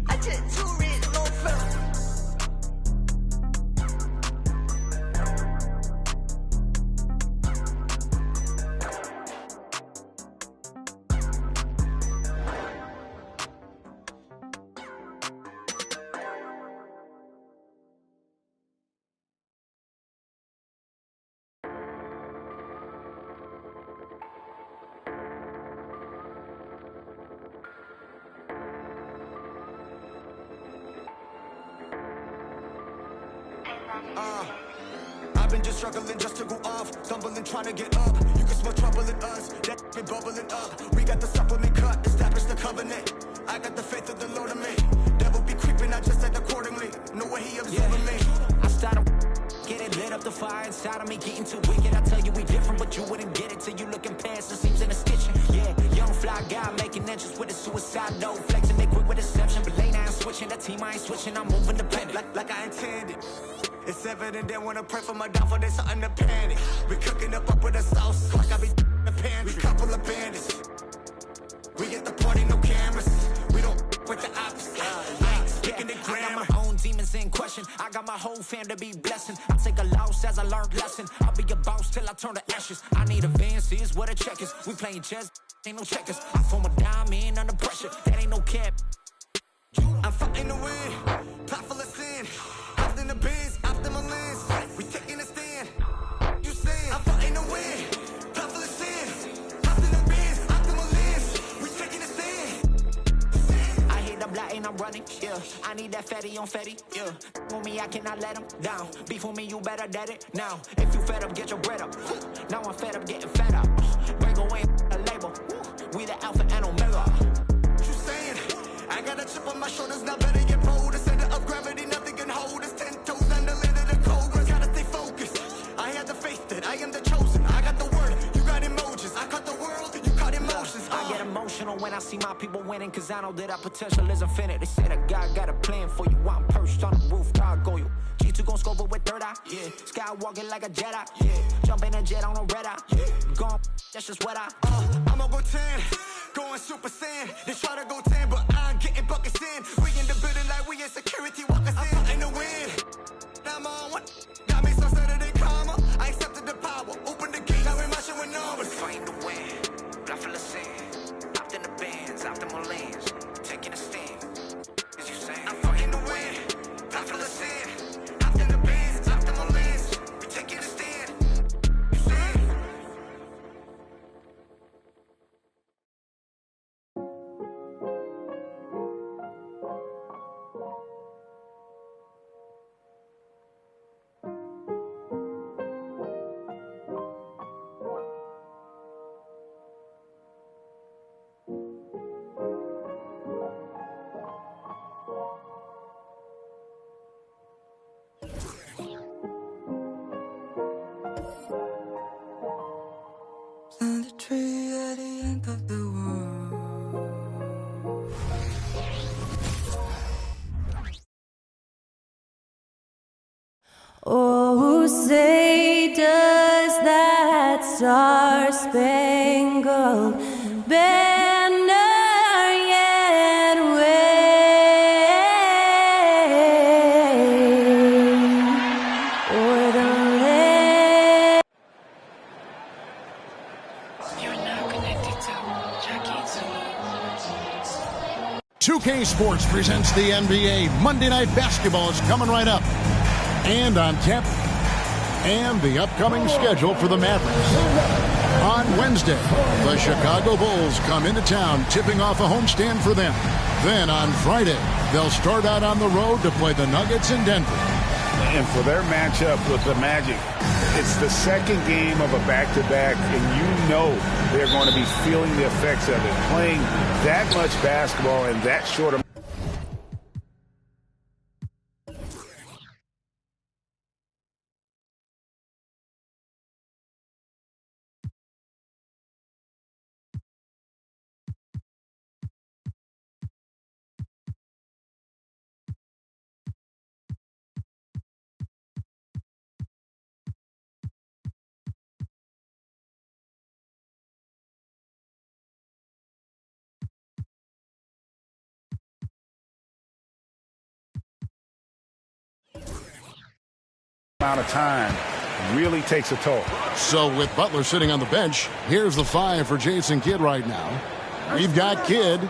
I just too rich, no film. I've been just struggling just to go off, stumbling trying to get up. You can smell trouble in us, that been bubbling up. We got the supplement cut, establish the covenant. I got the faith of the Lord in me. Devil be creeping, I just act accordingly. Know what he observing me. I started get it lit up the fire inside of me, getting too wicked. I tell you we different, but you wouldn't get it till you looking past the seams in the stitching. Yeah, young fly guy making inches with a suicide note, flexing they quick with deception, but late I ain't switching. That team I ain't switching, I'm moving the planet like I intended. It's evident they wanna pray for my downfall, there's something to panic. We cooking up with a sauce, like I be in the pantry. We couple of bandits. We get the party, no cameras. We don't with the opposite. Speaking the grammar. I got my own demons in question. I got my whole fam to be blessing. I take a loss as I learned lesson. I'll be a boss till I turn to ashes. I need advances, what a checkers. We playing chess, ain't no checkers. I form a diamond under pressure. That ain't no cap. I'm fighting to win, top full of sin. Out in the biz, after my lens. We taking a stand. You saying I'm fighting to win, top full of sin. Out in the biz, after my lens. We taking a stand. I hit the block and I'm running, yeah. I need that fatty on fatty, yeah. On me, I cannot let him down. Beef on me, you better dead it now. If you fed up, get your bread up. Now I'm fed up, getting fed up. Break away a label. We the alpha and omega. You saying I got a chip on my shoulders, now better get bold. The center of gravity, nothing can hold us. 10 toes on the lid of the cobra. Gotta stay focused. I have the faith that I am the chosen. I got the word, you got emojis. I caught the world, you caught emotions. I get emotional when I see my people winning, cause I know that our potential is infinite. They say that God got a plan for you. I'm perched on the roof, gargoyle. G2 gon' scope it with third eye, yeah. Skywalking like a Jedi, yeah. Jump in a jet on a red eye, yeah. Gone, that's just what I'ma go 10, going super saiyan. They try to go 10, but I'm getting buckets in. We in the building like we in security, walk us in. Ain't no win, I'm on one. Got me so Saturday karma, I accepted the power. Open the gate, now we're marching with numbers. Fighting to win, blood full of sin. Out in the bands, out in my lanes, taking a stand. As you saying, I'm fighting to win, blood full of sin. Out in the bands, out in my lanes, we taking a stand. You saying? Plant a tree at the end of the world. Oh, say does that star-spangled banner yet wave o'er the land? You're now connected to Jackie 2K Sports presents the NBA. Monday Night Basketball is coming right up. And on tap, and the upcoming schedule for the Mavericks. On Wednesday, the Chicago Bulls come into town, tipping off a homestand for them. Then on Friday, they'll start out on the road to play the Nuggets in Denver. And for their matchup with the Magic, it's the second game of a back-to-back, and you know they're going to be feeling the effects of it. Playing that much basketball in that short amount. Of time really takes a toll. So with Butler sitting on the bench, here's the 5 for Jason Kidd right now. We've got Kidd.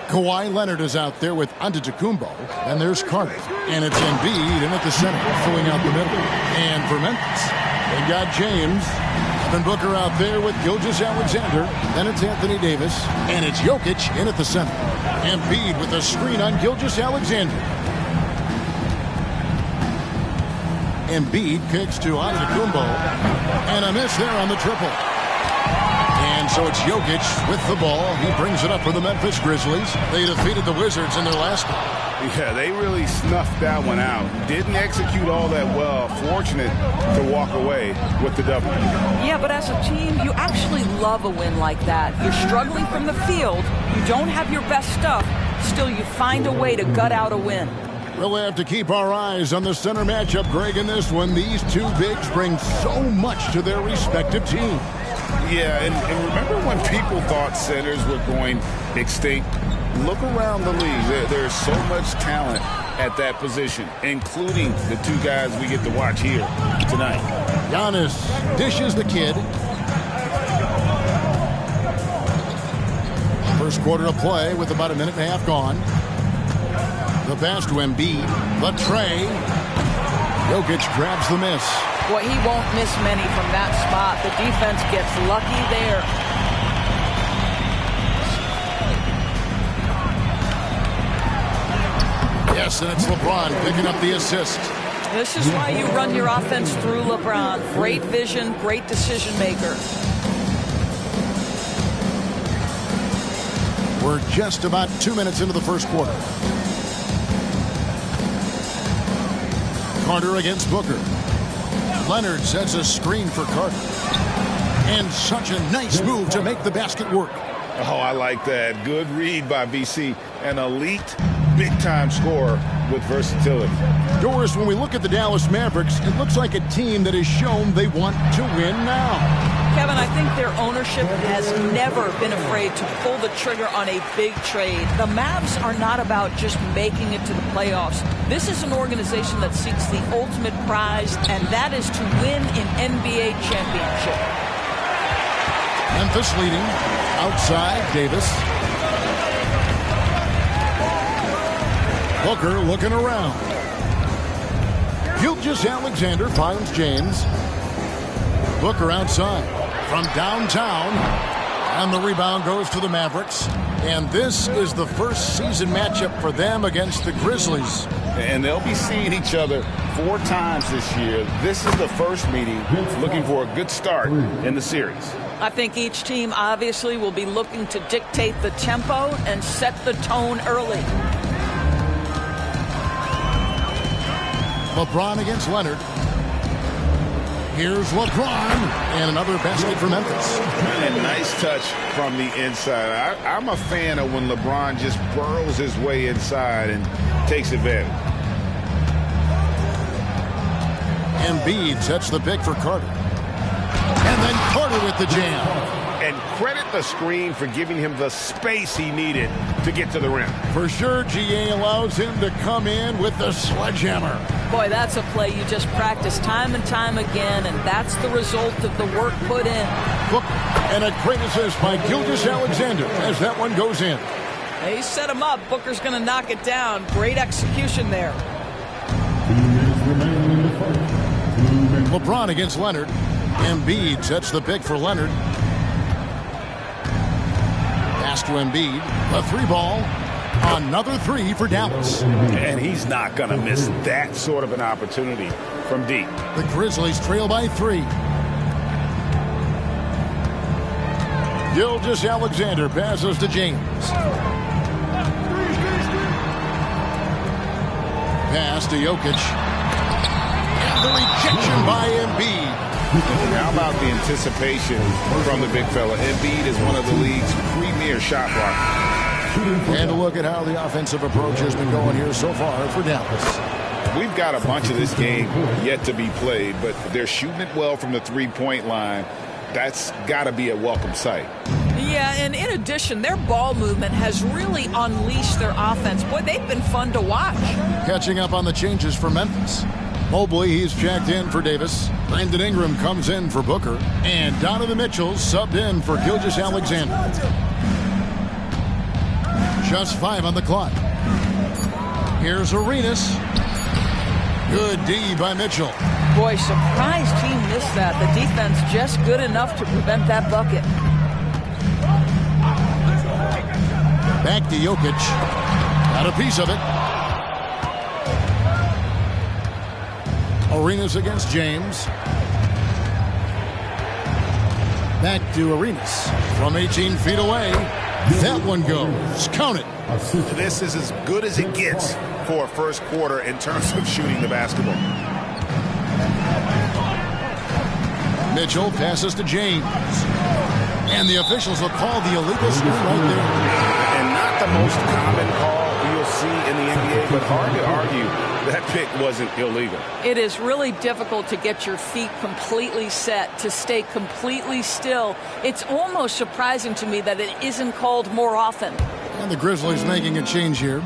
Kawhi Leonard is out there with Antetokounmpo. And there's Carter. And it's Embiid in at the center, filling out the middle. And for Memphis, they've got James. Devin Booker out there with Gilgeous-Alexander. Then it's Anthony Davis. And it's Jokic in at the center. Embiid with a screen on Gilgeous-Alexander. Embiid kicks to Antetokounmpo, and a miss there on the triple. And so it's Jokic with the ball. He brings it up for the Memphis Grizzlies. They defeated the Wizards in their last one. Yeah, they really snuffed that one out. Didn't execute all that well. Fortunate to walk away with the W. Yeah, but as a team, you actually love a win like that. You're struggling from the field. You don't have your best stuff. Still, you find a way to gut out a win. We'll have to keep our eyes on the center matchup, Greg, in this one. These two bigs bring so much to their respective teams. Yeah, and remember when people thought centers were going extinct? Look around the league. There's so much talent at that position, including the two guys we get to watch here tonight. Giannis dishes the Kid. First quarter of play with about a minute and a half gone. The pass to Embiid. The tray. Jokic grabs the miss. Boy, he won't miss many from that spot. The defense gets lucky there. Yes, and it's LeBron picking up the assist. This is why you run your offense through LeBron. Great vision, great decision maker. We're just about 2 minutes into the first quarter. Carter against Booker. Leonard sets a screen for Carter. And such a nice move to make the basket work. Oh, I like that. Good read by BC. An elite, big-time scorer with versatility. Doris, when we look at the Dallas Mavericks, it looks like a team that has shown they want to win now. Kevin, I think their ownership has never been afraid to pull the trigger on a big trade. The Mavs are not about just making it to the playoffs. This is an organization that seeks the ultimate prize, and that is to win an NBA championship. Memphis leading. Outside, Davis. Booker looking around. Gilgeous-Alexander finds James. Booker outside from downtown. And the rebound goes to the Mavericks. And this is the first season matchup for them against the Grizzlies. And they'll be seeing each other 4 times this year. This is the first meeting, looking for a good start in the series. I think each team obviously will be looking to dictate the tempo and set the tone early. LeBron against Leonard. Here's LeBron, and another basket for Memphis. And nice touch from the inside. I'm a fan of when LeBron just burrows his way inside and takes advantage. Embiid sets the pick for Carter. And then Carter with the jam. And credit the screen for giving him the space he needed to get to the rim. For sure, GA allows him to come in with the sledgehammer. Boy, that's a play you just practice time and time again, and that's the result of the work put in. Look, and a great assist by Gilgeous-Alexander as that one goes in. They set him up. Booker's going to knock it down. Great execution there. LeBron against Leonard. Embiid sets the pick for Leonard. Pass to Embiid. A 3-ball. Another 3 for Dallas. And he's not going to miss that sort of an opportunity from deep. The Grizzlies trail by 3. Gilgeous-Alexander passes to James. Pass to Jokic. And the rejection by Embiid. How about the anticipation from the big fella? Embiid is one of the league's premier shot blockers. And a look at how the offensive approach has been going here so far for Dallas. We've got a bunch of this game yet to be played, but they're shooting it well from the three-point line. That's got to be a welcome sight. Yeah, and in addition, their ball movement has really unleashed their offense. Boy, they've been fun to watch. Catching up on the changes for Memphis. Mobley, he's checked in for Davis. Brandon Ingram comes in for Booker. And Donovan Mitchell subbed in for Gilgeous-Alexander. Just 5 on the clock. Here's Arenas. Good D by Mitchell. Boy, surprised he missed that. The defense just good enough to prevent that bucket. Back to Jokic. Got a piece of it. Arenas against James. Back to Arenas. From 18 feet away. That one goes. Count it. This is as good as it gets for a first quarter in terms of shooting the basketball. Mitchell passes to James. And the officials will call the illegal screen right there. And not the most common call you'll see in the NBA, but hard to argue that pick wasn't illegal. It is really difficult to get your feet completely set, to stay completely still. It's almost surprising to me that it isn't called more often. And the Grizzlies making a change here.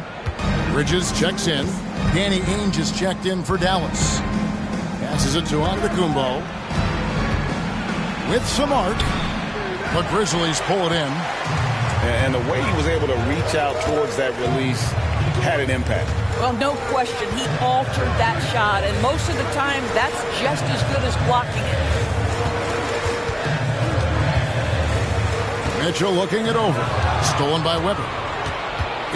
Bridges checks in. Danny Ainge is checked in for Dallas. Passes it to Antetokounmpo. With some arc. The Grizzlies pull it in. And the way he was able to reach out towards that release had an impact. Well, no question. He altered that shot, and most of the time, that's just as good as blocking it. Mitchell looking it over. Stolen by Weber.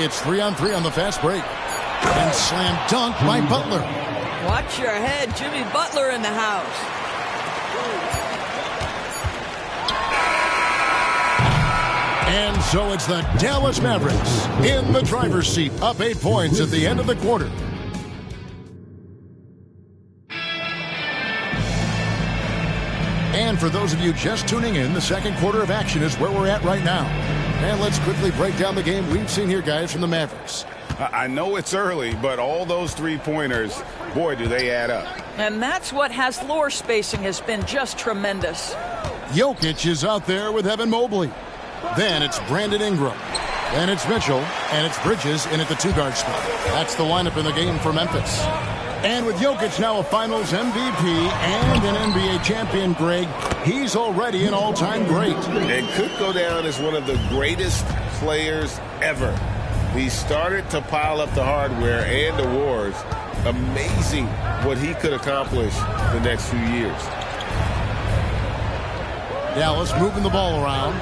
It's 3-on-3 on the fast break. And slam dunk by Butler. Watch your head. Jimmy Butler in the house. And so it's the Dallas Mavericks in the driver's seat, up 8 points at the end of the quarter. And for those of you just tuning in, the second quarter of action is where we're at right now. And let's quickly break down the game we've seen here, guys, from the Mavericks. I know it's early, but all those three-pointers, boy, do they add up. And that's what has floor spacing has been just tremendous. Jokic is out there with Evan Mobley. Then it's Brandon Ingram. Then it's Mitchell. And it's Bridges in at the 2-guard spot. That's the lineup in the game for Memphis. And with Jokic now a Finals MVP and an NBA champion, Greg, he's already an all-time great. And could go down as one of the greatest players ever. He started to pile up the hardware and awards. Amazing what he could accomplish the next few years. Dallas moving the ball around.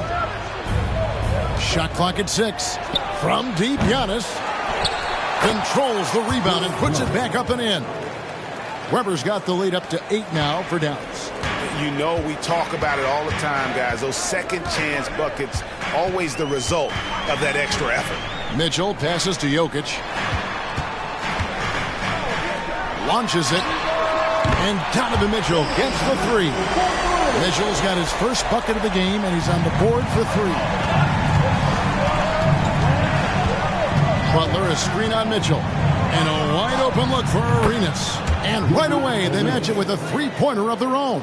Shot clock at 6. From deep, Giannis controls the rebound and puts it back up and in. Weber's got the lead up to 8 now for Dallas. You know, we talk about it all the time, guys. Those second chance buckets, always the result of that extra effort. Mitchell passes to Jokic. Launches it. And Donovan Mitchell gets the 3. Mitchell's got his first bucket of the game, and he's on the board for 3. Butler, a screen on Mitchell. And a wide open look for Arenas. And right away, they match it with a 3-pointer of their own.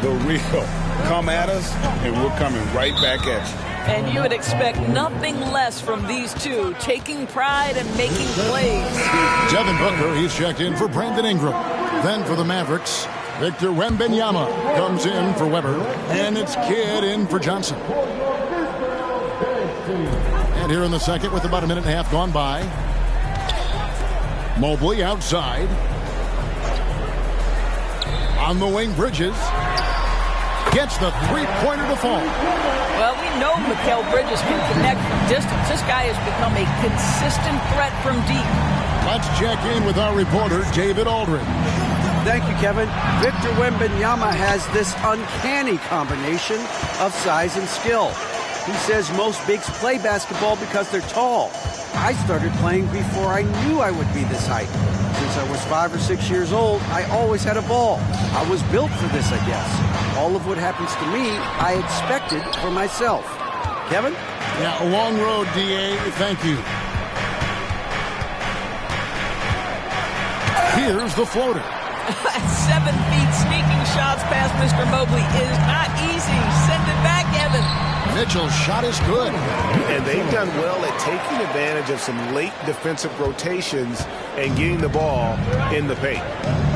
The real. Come at us, and we're coming right back at you. And you would expect nothing less from these two, taking pride and making plays. Devin Booker, he's checked in for Brandon Ingram. Then for the Mavericks, Victor Wembanyama comes in for Weber. And it's Kidd in for Johnson. And here in the second with about a minute and a half gone by. Mobley outside. On the wing, Bridges. Gets the three-pointer to fall. Well, we know Mikal Bridges can connect from distance. This guy has become a consistent threat from deep. Let's check in with our reporter, David Aldridge. Thank you, Kevin. Victor Wembanyama has this uncanny combination of size and skill. He says most bigs play basketball because they're tall. I started playing before I knew I would be this height. Since I was 5 or 6 years old, I always had a ball. I was built for this, I guess. All of what happens to me, I expected for myself. Kevin? Yeah, a long road, D.A. Thank you. Here's the floater. 7 feet sneaking shots past Mr. Mobley is not easy. Send it back, Evan. Mitchell's shot is good. And they've done well at taking advantage of some late defensive rotations and getting the ball in the paint.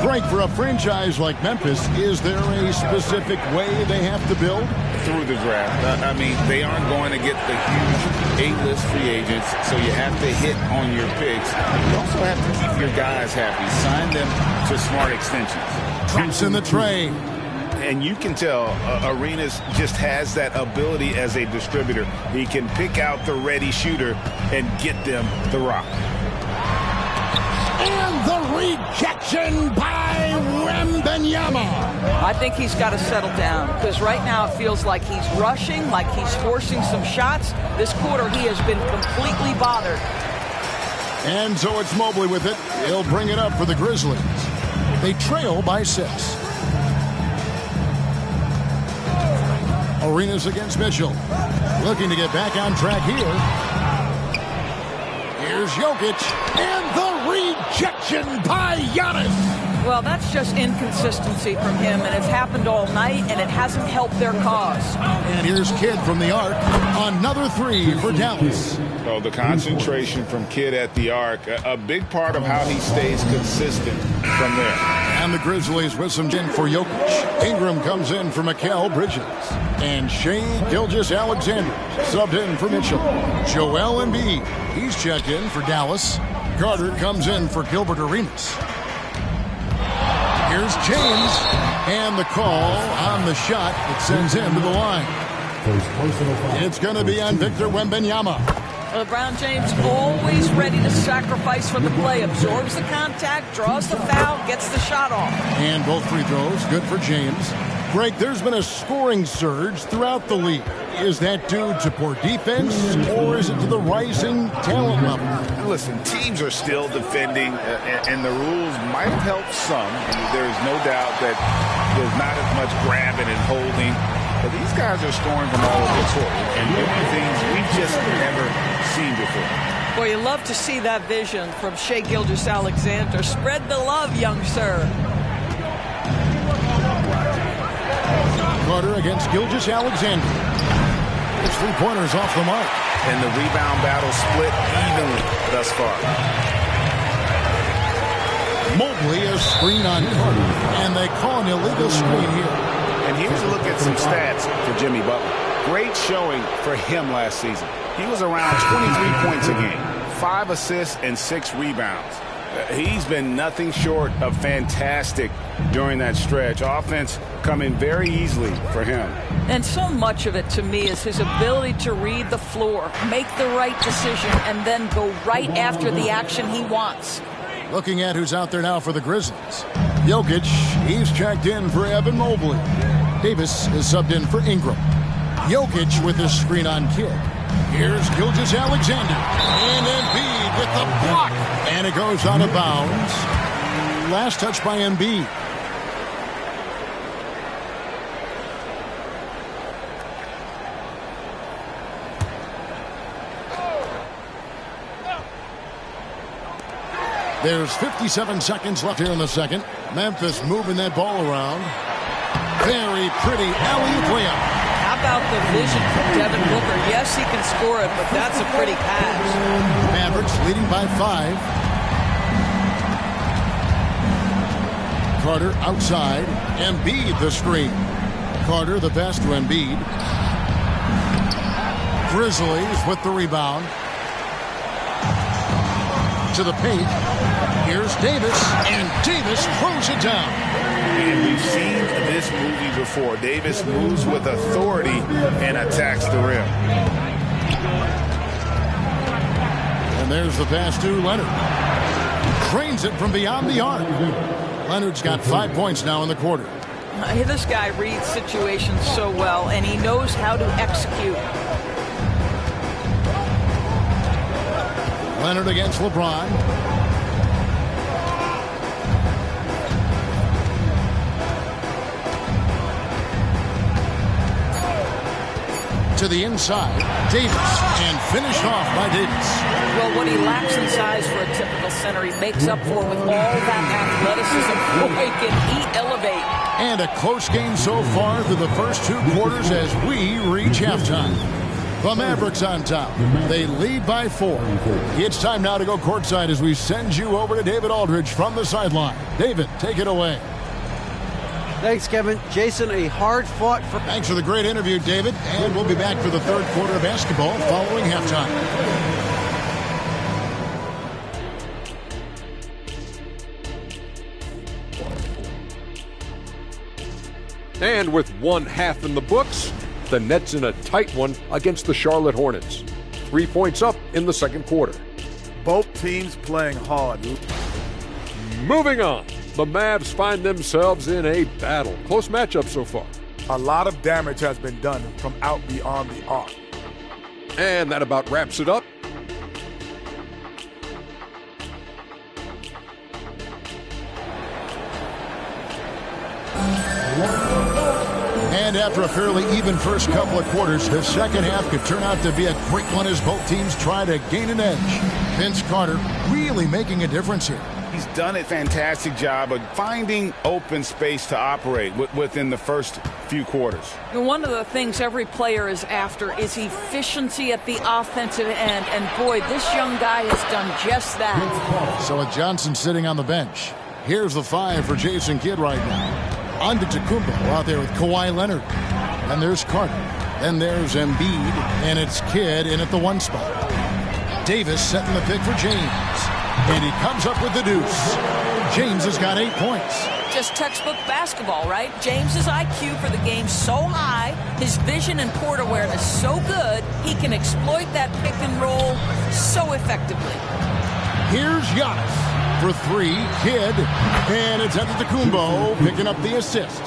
Frank, for a franchise like Memphis, is there a specific way they have to build? Through the draft. I mean, they aren't going to get the huge A-list free agents, so you have to hit on your picks. You also have to keep your guys happy. Sign them to smart extensions. Traps in the tray. And you can tell Arenas just has that ability as a distributor. He can pick out the ready shooter and get them the rock. And the rejection by Wembanyama. I think he's got to settle down because right now it feels like he's rushing, like he's forcing some shots. This quarter he has been completely bothered. And so it's Mobley with it. He'll bring it up for the Grizzlies. They trail by 6. Arenas against Mitchell. Looking to get back on track here. Here's Jokic. And the rejection by Giannis. Well, that's just inconsistency from him, and it's happened all night, and it hasn't helped their cause. And here's Kidd from the arc. Another 3 for Dallas. Oh, the concentration from Kidd at the arc, a big part of how he stays consistent from there. And the Grizzlies with some gin for Jokic. Ingram comes in for Mikal Bridges. And Shai Gilgeous-Alexander subbed in for Mitchell. Joel Embiid, he's checked in for Dallas. Carter comes in for Gilbert Arenas. Here's James, and the call on the shot that sends him to the line. It's going to be on Victor Wembanyama. LeBron James always ready to sacrifice for the play. Absorbs the contact, draws the foul, gets the shot off. And both free throws, good for James. Greg, there's been a scoring surge throughout the league. Is that due to poor defense, or is it to the rising talent level? Listen, teams are still defending, and the rules might have helped some. There's no doubt that there's not as much grabbing and holding. But these guys are scoring from all over the court and doing things we've just never seen before. Boy, you love to see that vision from Shai Gilgeous-Alexander. Spread the love, young sir. Carter against Gilgeous-Alexander. His three-pointers off the mark. And the rebound battle split evenly thus far. Mobley a screen on Carter, and they call an illegal screen here. And here's a look at some stats for Jimmy Butler. Great showing for him last season. He was around 23 points a game, 5 assists, and 6 rebounds. He's been nothing short of fantastic during that stretch. Offense coming very easily for him. And so much of it to me is his ability to read the floor, make the right decision, and then go right after the action he wants. Looking at who's out there now for the Grizzlies. Jokic, he's checked in for Evan Mobley. Davis is subbed in for Ingram. Jokic with his screen on Kidd. Here's Gilgeous-Alexander. And Embiid with the block. And it goes out of bounds. Last touch by Embiid. There's 57 seconds left here in the second. Memphis moving that ball around. Very pretty alley-oop layup. How about the vision from Devin Booker? Yes, he can score it, but that's a pretty pass. Mavericks leading by 5. Carter outside. Embiid the screen. Carter the pass to Embiid. Grizzlies with the rebound. To the paint. Here's Davis, and Davis throws it down. And we've seen this movie before. Davis moves with authority and attacks the rim. And there's the pass to Leonard. Drains it from beyond the arc. Leonard's got 5 points now in the quarter. This guy reads situations so well, and he knows how to execute. Leonard against LeBron. To the inside, Davis, and finished off by Davis. Well, what he lacks in size for a typical center, he makes up for with all that athleticism. Boy, can he elevate. And a close game so far through the first 2 quarters as we reach halftime. The Mavericks on top. They lead by 4. It's time now to go courtside as we send you over to David Aldridge from the sideline. David, take it away. Thanks, Kevin. Jason, a hard-fought... Thanks for the great interview, David. And we'll be back for the third quarter of basketball following halftime. And with 1 half in the books, the Nets in a tight one against the Charlotte Hornets. 3 points up in the second quarter. Both teams playing hard. Moving on. The Mavs find themselves in a battle. Close matchup so far. A lot of damage has been done from out beyond the arc. And that about wraps it up. And after a fairly even first couple of quarters, the second half could turn out to be a great one as both teams try to gain an edge. Vince Carter really making a difference here. He's done a fantastic job of finding open space to operate within the first few quarters. One of the things every player is after is efficiency at the offensive end. And boy, this young guy has done just that. So with Johnson sitting on the bench, here's the 5 for Jason Kidd right now. Antetokounmpo out there with Kawhi Leonard. And there's Carter. Then there's Embiid. And it's Kidd in at the 1 spot. Davis setting the pick for James. And he comes up with the deuce. James has got 8 points. Just textbook basketball, right? James's IQ for the game so high, his vision and court awareness so good, he can exploit that pick and roll so effectively. Here's Giannis for 3. Kidd. And it's Antetokounmpo picking up the assist.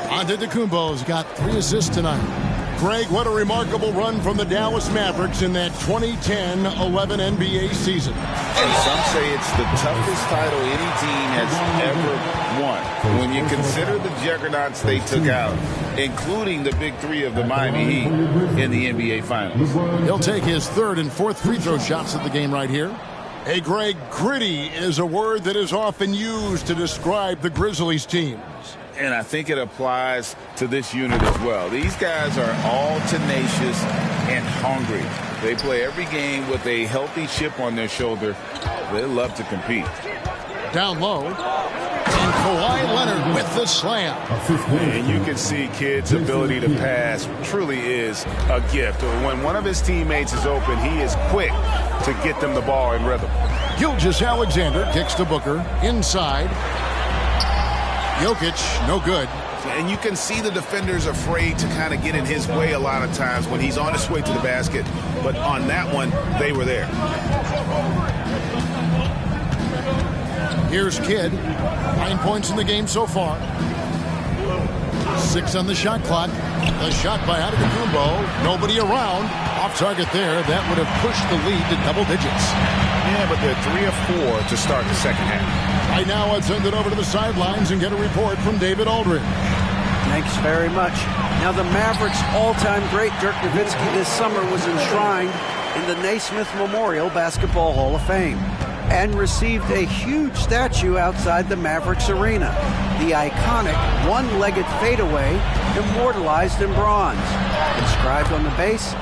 Antetokounmpo's got 3 assists tonight. Greg, what a remarkable run from the Dallas Mavericks in that 2010-11 NBA season. And some say it's the toughest title any team has ever won. When you consider the juggernauts they took out, including the big 3 of the Miami Heat in the NBA Finals. He'll take his 3rd and 4th free throw shots at the game right here. Hey, Greg, gritty is a word that is often used to describe the Grizzlies teams. And I think it applies to this unit as well. These guys are all tenacious and hungry. They play every game with a healthy chip on their shoulder. They love to compete. Down low. And Kawhi Leonard with the slam. And you can see Kidd's ability to pass truly is a gift. When one of his teammates is open, he is quick to get them the ball in rhythm. Gilgeous-Alexander kicks to Booker. Inside. Jokic, no good. And you can see the defenders afraid to kind of get in his way a lot of times when he's on his way to the basket. But on that one, they were there. Here's Kidd. 9 points in the game so far. 6 on the shot clock. The shot by Antetokounmpo. Nobody around. Off target there. That would have pushed the lead to double digits. Yeah, but they're 3 of 4 to start the second half. Right now, I'd send it over to the sidelines and get a report from David Aldridge. Thanks very much. Now, the Mavericks' all-time great Dirk Nowitzki this summer was enshrined in the Naismith Memorial Basketball Hall of Fame and received a huge statue outside the Mavericks arena. The iconic one-legged fadeaway immortalized in bronze. Inscribed on the base,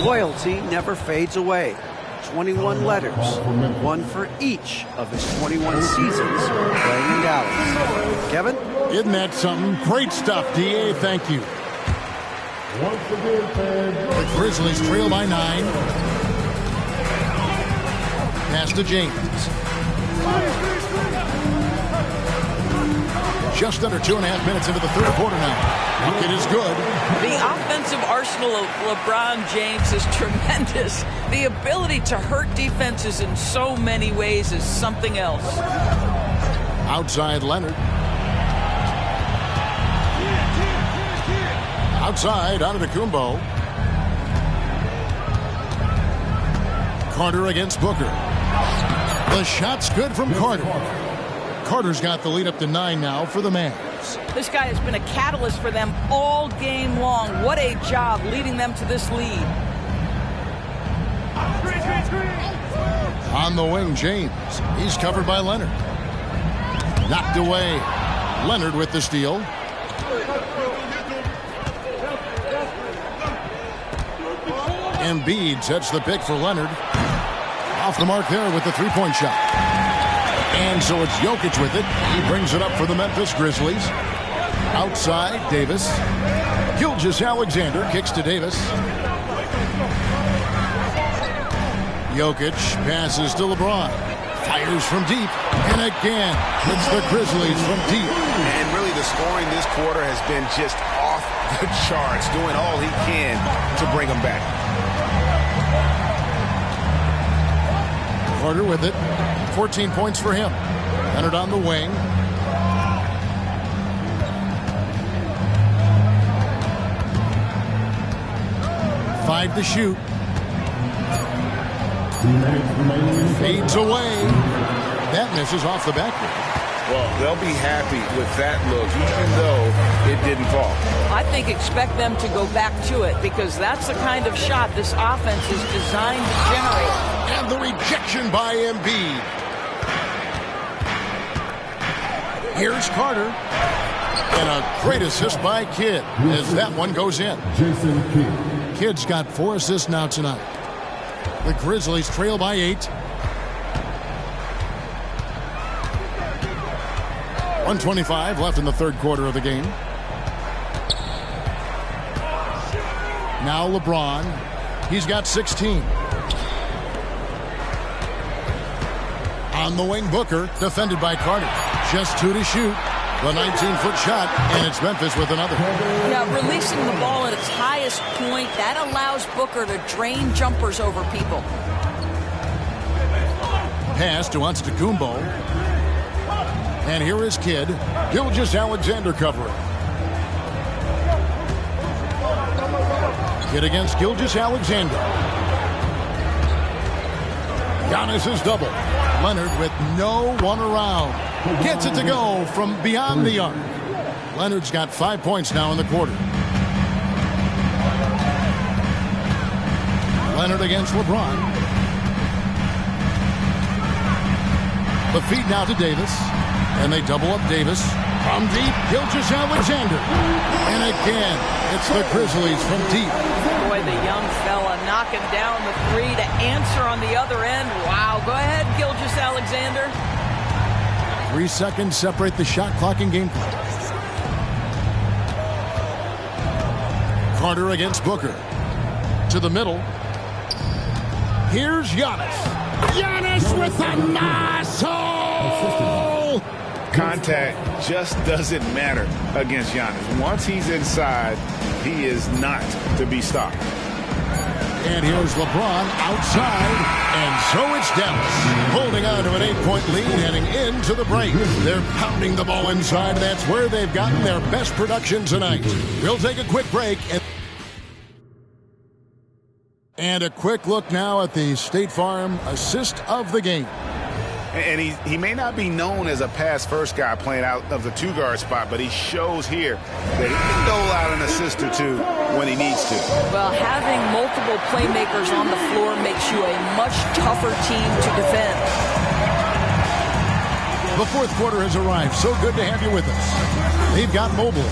loyalty never fades away. 21 letters, 1 for each of his 21 seasons playing in Dallas. Kevin? Isn't that something? Great stuff, D.A. Thank you. The Grizzlies trail by 9. Pass to James. Just under 2.5 minutes into the third quarter now. Bucket is good. The offensive arsenal of LeBron James is tremendous. The ability to hurt defenses in so many ways is something else. Outside Leonard. Outside Antetokounmpo. Carter against Booker. The shot's good from Carter. Carter's got the lead up to 9 now for the Mavs. This guy has been a catalyst for them all game long. What a job leading them to this lead. On the wing, James. He's covered by Leonard. Knocked away. Leonard with the steal. Embiid sets the pick for Leonard. Off the mark there with the three-point shot. And so it's Jokic with it. He brings it up for the Memphis Grizzlies. Outside, Davis. Gilgeous-Alexander kicks to Davis. Jokic passes to LeBron. Fires from deep. And again, it's the Grizzlies from deep. And really the scoring this quarter has been just off the charts, doing all he can to bring them back. Carter with it. 14 points for him. Leonard on the wing. Five to shoot. Fades away. That misses off the backboard. Well, they'll be happy with that look, even though it didn't fall. I think expect them to go back to it because that's the kind of shot this offense is designed to generate. And the rejection by Embiid. Here's Carter. And a great assist by Kidd as that one goes in. Jason Kidd. Kidd's got 4 assists now tonight. The Grizzlies trail by 8. 1:25 left in the third quarter of the game. Now LeBron. He's got 16. On the wing, Booker, defended by Carter. Just 2 to shoot. The 19-foot shot, and it's Memphis with another. Yeah, releasing the ball at its highest point, that allows Booker to drain jumpers over people. Pass to Antetokounmpo. And here is Kidd. Gilgeous-Alexander covering. Kidd against Gilgeous-Alexander. Giannis is double. Leonard with no one around. Gets it to go from beyond the arc. Leonard's got 5 points now in the quarter. Leonard against LeBron. The feed now to Davis. And they double up Davis. From deep, Gilgeous-Alexander. And again, it's the Grizzlies from deep. Boy, the young fella knocking down the three to answer on the other end. Wow, go ahead, Gilgeous-Alexander. 3 seconds separate the shot clock and game clock. Carter against Booker. To the middle. Here's Giannis. Giannis with a muscle! Contact just doesn't matter against Giannis. Once he's inside, he is not to be stopped. And here's LeBron outside, and so it's Dallas holding on to an 8-point lead heading into the break. They're pounding the ball inside. That's where they've gotten their best production tonight. We'll take a quick break. And a quick look now at the State Farm assist of the game. And he may not be known as a pass-first guy playing out of the two-guard spot, but he shows here that he can dole out an assist or two when he needs to. Well, having multiple playmakers on the floor makes you a much tougher team to defend. The fourth quarter has arrived. So good to have you with us. They've got Mobley.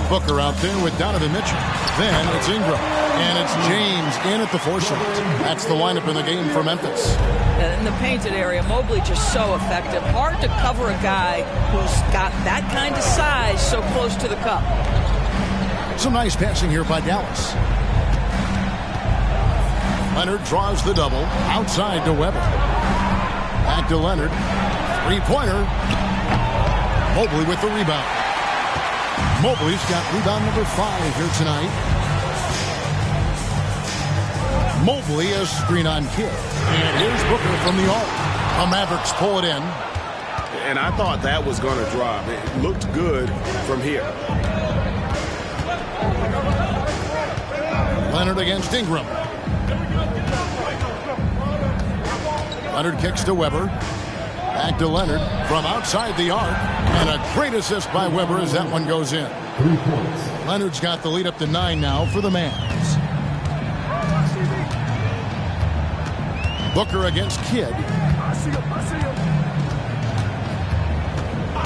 Booker out there with Donovan Mitchell. Then it's Ingram. And it's James in at the foresight. That's the lineup in the game for Memphis. In the painted area, Mobley just so effective. Hard to cover a guy who's got that kind of size so close to the cup. Some nice passing here by Dallas. Leonard draws the double. Outside to Weber. Back to Leonard. Three-pointer. Mobley with the rebound. Mobley's got rebound number 5 here tonight. Mobley a screen on Kidd. And here's Booker from the arc. The Mavericks pull it in. And I thought that was going to drop. It looked good from here. Leonard against Ingram. Leonard kicks to Weber. Back to Leonard from outside the arc. And a great assist by Weber as that one goes in. Leonard's got the lead up to 9 now for the Mavs. Booker against Kidd.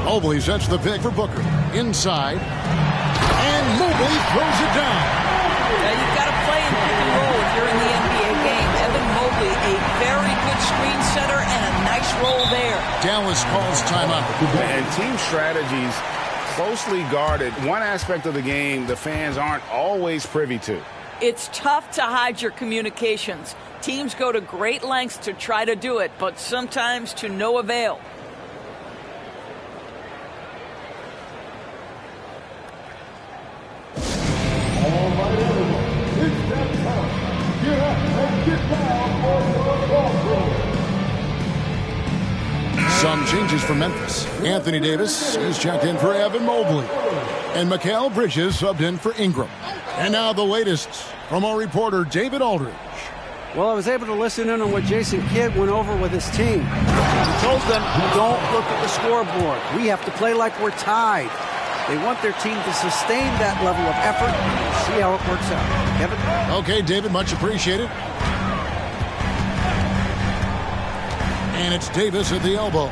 Mobley sets the pick for Booker. Inside. And Mobley throws it down. Now you've got to play in pick and roll if you're in the NBA game. Evan Mobley, a very good screen setter and a nice roll there. Dallas calls timeout. And team strategies closely guarded. One aspect of the game the fans aren't always privy to. It's tough to hide your communications. Teams go to great lengths to try to do it, but sometimes to no avail. Some changes for Memphis. Anthony Davis is checked in for Evan Mobley. And Mikal Bridges subbed in for Ingram. And now the latest from our reporter, David Aldridge. Well, I was able to listen in on what Jason Kidd went over with his team. He told them, don't look at the scoreboard. We have to play like we're tied. They want their team to sustain that level of effort and see how it works out. Kevin? Okay, David, much appreciated. And it's Davis at the elbow.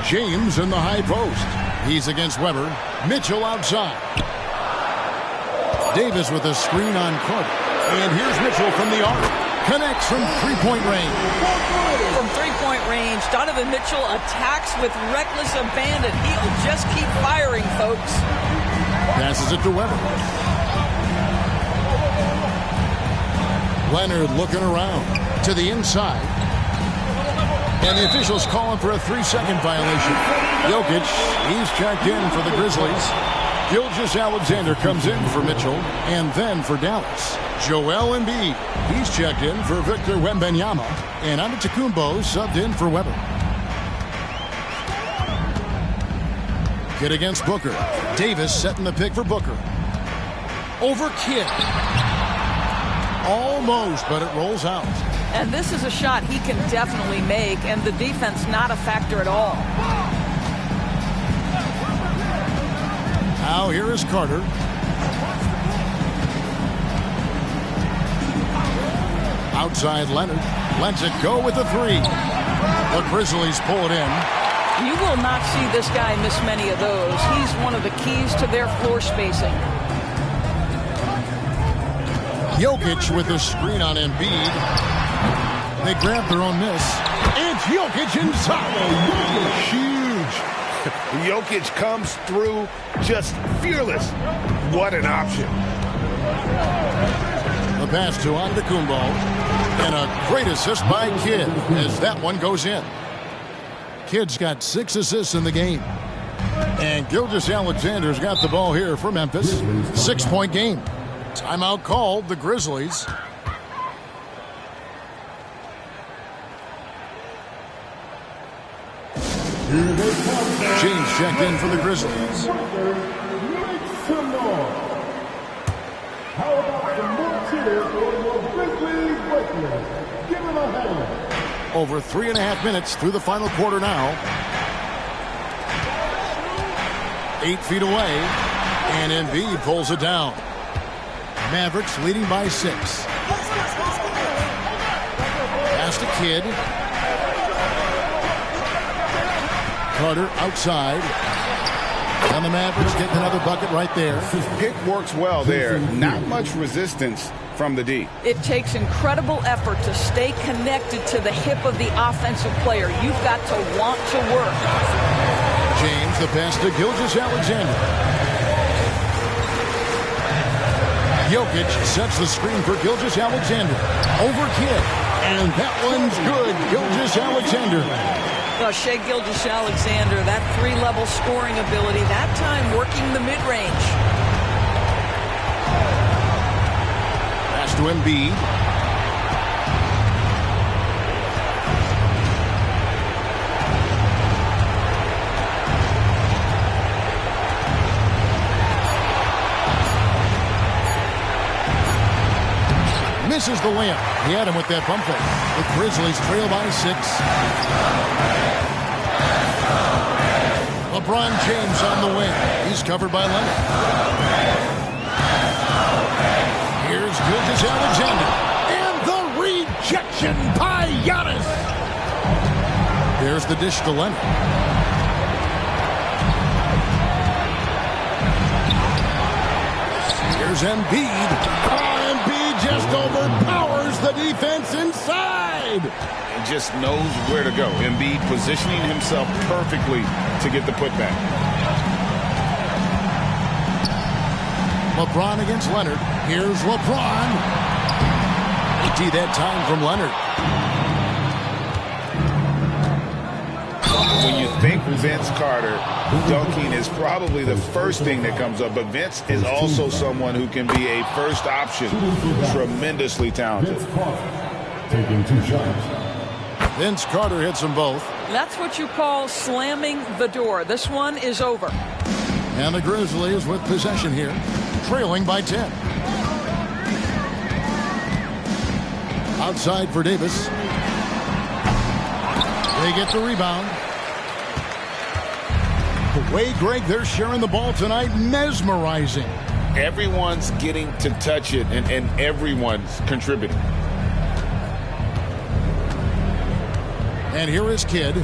James in the high post. He's against Weber. Mitchell outside. Davis with a screen on Carter. And here's Mitchell from the arc. Connects from three-point range. From three-point range, Donovan Mitchell attacks with reckless abandon. He'll just keep firing, folks. Passes it to Weber. Leonard looking around to the inside. And the officials calling for a 3-second violation. Jokic, he's checked in for the Grizzlies. Gilgeous-Alexander comes in for Mitchell and then for Dallas. Joel Embiid, he's checked in for Victor Wembanyama. And Antetokounmpo subbed in for Weber. Kidd against Booker. Davis setting the pick for Booker. Over Kidd. Almost, but it rolls out. And this is a shot he can definitely make, and the defense not a factor at all. Now here is Carter. Outside Leonard. Lets it go with the 3. The Grizzlies pull it in. You will not see this guy miss many of those. He's one of the keys to their floor spacing. Jokic with the screen on Embiid. They grab their own miss. It's Jokic inside. Huge. Jokic comes through just fearless. What an option. The pass to Antetokounmpo. And a great assist by Kidd as that one goes in. Kidd's got 6 assists in the game. And Gilgeous-Alexander's got the ball here for Memphis. 6-point game. Timeout called, the Grizzlies. James checked in for the Grizzlies. How about some more cheers for your Grizzlies Breakers? Give them a hand. Over 3.5 minutes through the final quarter now. 8 feet away. And Embiid pulls it down. Mavericks leading by 6. Pass to Kidd. Carter outside. And the Mavericks getting another bucket right there. Pick works well there. Not much resistance from the D. It takes incredible effort to stay connected to the hip of the offensive player. You've got to want to work. James, the pass to Gilgeous-Alexander. Jokic sets the screen for Gilgeous-Alexander. Over Kidd. And that one's good. Gilgeous-Alexander. Shai Gilgeous-Alexander, that three-level scoring ability, that time working the mid-range. Pass to Embiid. Misses the layup. He had him with that bump fake. The Grizzlies trail by 6. LeBron James on the wing. He's covered by Leonard. Here's Gilgeous-Alexander. And the rejection by Giannis. There's the dish to Leonard. Here's Embiid. Just overpowers the defense inside. And just knows where to go. Embiid positioning himself perfectly to get the putback. LeBron against Leonard. Here's LeBron. AT that time from Leonard. When you think Vince Carter, dunking is probably the first thing that comes up, but Vince is also someone who can be a first option. Tremendously talented. Taking 2 shots. Vince Carter hits them both. That's what you call slamming the door. This one is over. And the Grizzlies with possession here, trailing by 10. Outside for Davis. They get the rebound. The way, Greg, they're sharing the ball tonight, mesmerizing. Everyone's getting to touch it, and everyone's contributing. And here is Kidd.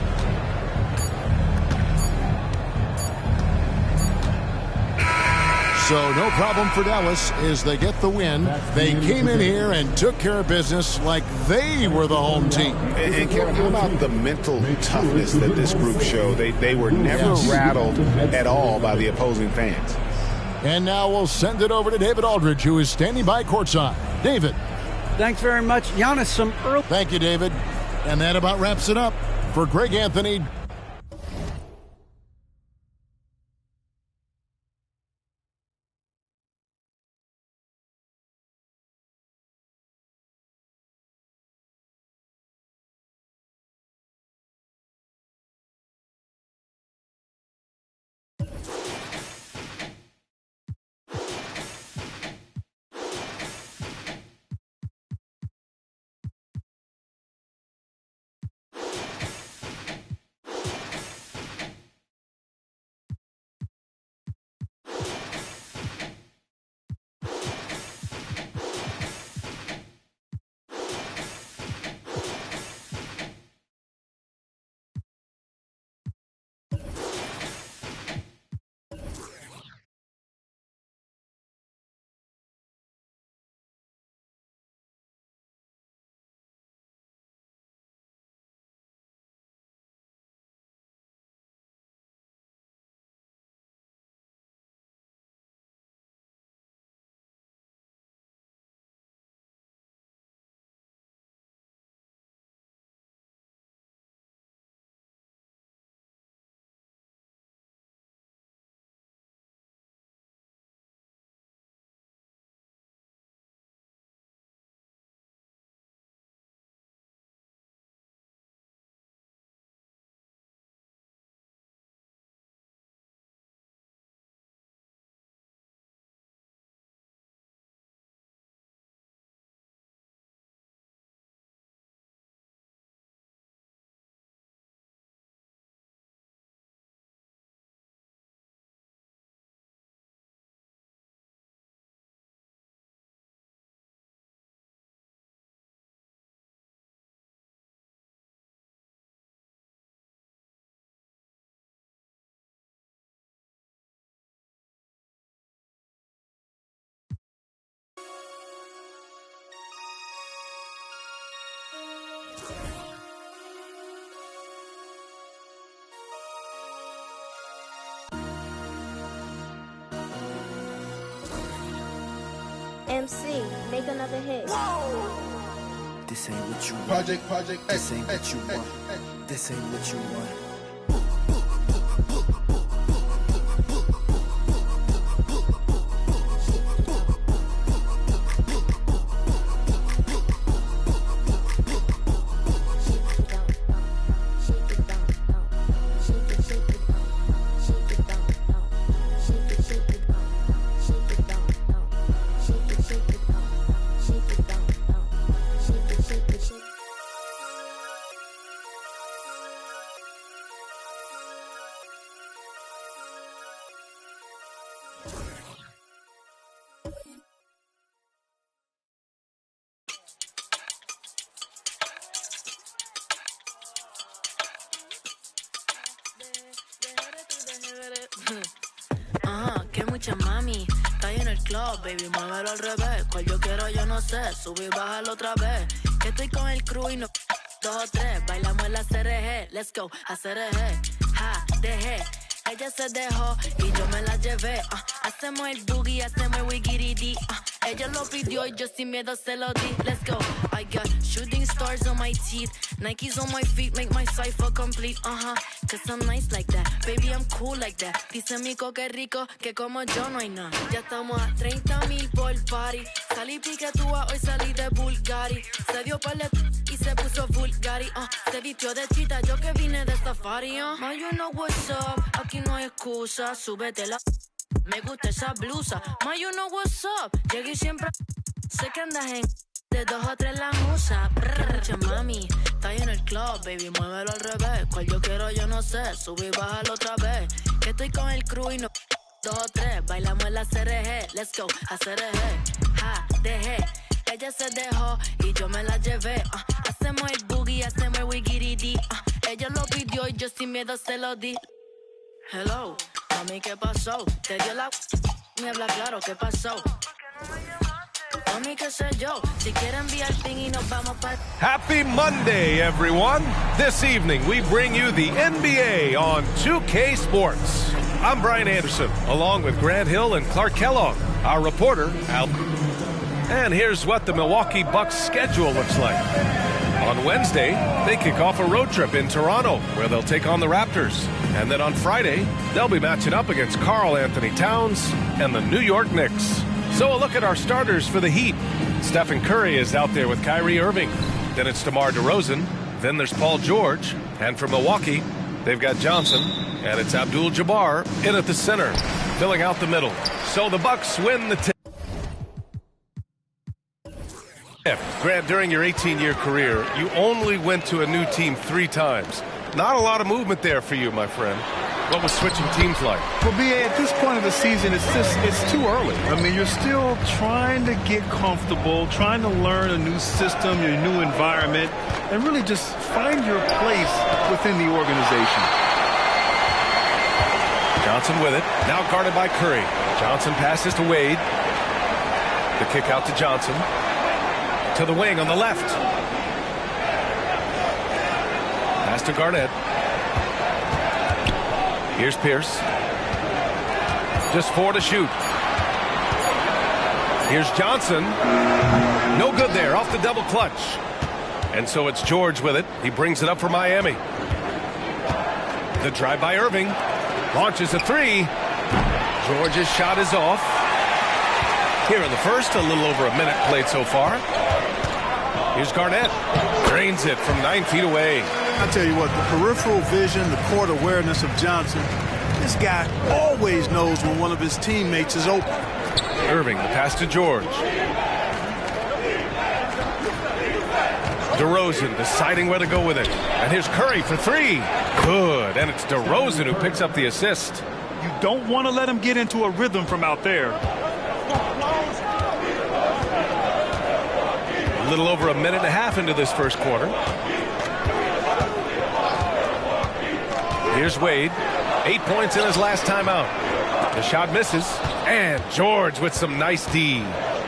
So no problem for Dallas as they get the win. They came in here and took care of business like they were the home team. And Kevin, how about the mental toughness that this group showed? They were never rattled at all by the opposing fans. And now we'll send it over to David Aldridge, who is standing by courtside. David. Thanks very much. Giannis, some early... Thank you, David. And that about wraps it up. For Greg Anthony... MC, make another hit. This ain't what you want. Project, This ain't what you want. This ain't what you want. Que mucha mami, está ahí en el club, baby, muévelo al revés. Cual yo quiero, yo no sé, sube y bájalo otra vez. Que estoy con el crew y no 2 o 3, bailamos en la CRG, let's go, a CRG, ja, dejé. Ella se dejó y yo me la llevé, hacemos el boogie, hacemos el wiggity, ella lo pidió y yo sin miedo se lo di, let's go. I got shooting stars on my teeth, Nikes on my feet, make my cipher complete, cause I'm nice like that, baby I'm cool like that. Dice Mico que rico, que como yo no hay nada. Ya estamos a 30,000 por party, salí piquetúa, hoy salí de Bulgari. Se dio palet y se puso Bulgari, se vistió de chita, yo que vine de safari, Ma, you know what's up, aquí no hay excusa, súbetela. Me gusta esa blusa, Ma, you know what's up, llegué siempre, sé que andas en de 2 o 3 la musa. Mucha mami, está ahí en el club, baby, muévelo al revés. Cual yo quiero, yo no sé, sube y bájalo otra vez. Que estoy con el crew y no 2 o 3, bailamos en la CRG, let's go, a CRG, ja, dejé. Ella se dejó y yo me la llevé, hacemos el boogie, hacemos el wiggity, ella lo pidió y yo sin miedo se lo di. Hello, mami, ¿qué pasó? Te dio la... Me habla claro, ¿qué pasó? Mami, qué sé yo, si quieren enviar ping y nos vamos para... Happy Monday, everyone. This evening, we bring you the NBA on 2K Sports. I'm Brian Anderson, along with Grant Hill and Clark Kellogg, our reporter, Al. And here's what the Milwaukee Bucks schedule looks like. On Wednesday, they kick off a road trip in Toronto, where they'll take on the Raptors. And then on Friday, they'll be matching up against Karl Anthony Towns and the New York Knicks. So a look at our starters for the Heat. Stephen Curry is out there with Kyrie Irving. Then it's DeMar DeRozan. Then there's Paul George. And for Milwaukee, they've got Johnson. And it's Abdul-Jabbar in at the center, filling out the middle. So the Bucks win the tip. Grant, during your 18-year career, you only went to a new team 3 times. Not a lot of movement there for you, my friend. What was switching teams like? Well, B.A., at this point of the season, it's too early. I mean, you're still trying to get comfortable, trying to learn a new system, your new environment, and really just find your place within the organization. Johnson with it. Now guarded by Curry. Johnson passes to Wade. The kick out to Johnson. To the wing on the left. Pass to Garnett. Here's Pierce. Just 4 to shoot. Here's Johnson. No good there. Off the double clutch. And so it's George with it. He brings it up for Miami. The drive by Irving. Launches a 3. George's shot is off. Here in the first, a little over a minute played so far. Here's Garnett. Drains it from 9 feet away. I tell you what, the peripheral vision, the court awareness of Johnson, this guy always knows when one of his teammates is open. Irving, the pass to George. DeRozan deciding where to go with it. And here's Curry for 3. Good. And it's DeRozan who picks up the assist. You don't want to let him get into a rhythm from out there. A little over a minute and a half into this first quarter. Here's Wade. 8 points in his last time out. The shot misses. And George with some nice D.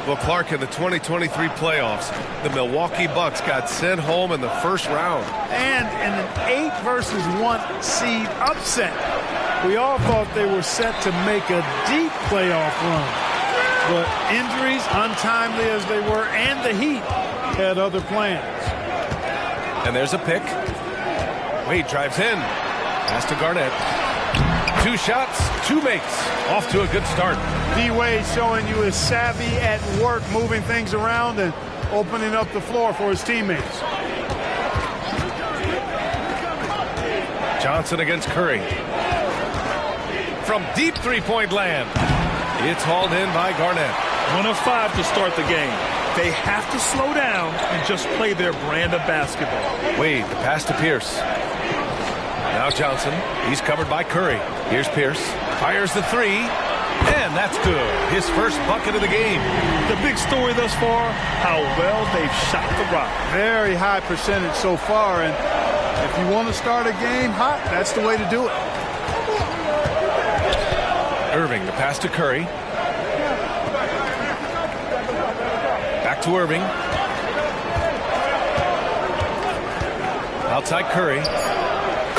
Well, Clark, in the 2023 playoffs, the Milwaukee Bucks got sent home in the first round. And in an 8-versus-1 seed upset. We all thought they were set to make a deep playoff run. But injuries, untimely as they were, and the Heat had other plans. And there's a pick. Wade drives in. Pass to Garnett. 2 shots, 2 makes. Off to a good start. D-Wade showing you his savvy at work, moving things around and opening up the floor for his teammates. Johnson against Curry. From deep three-point land. It's hauled in by Garnett. 1 of 5 to start the game. They have to slow down and just play their brand of basketball. Wade, the pass to Pierce. Now Johnson. He's covered by Curry. Here's Pierce. Fires the 3. And that's good. His first bucket of the game. The big story thus far, how well they've shot the rock. Very high percentage so far. And if you want to start a game hot, that's the way to do it. Irving, the pass to Curry. Back to Irving. Outside Curry.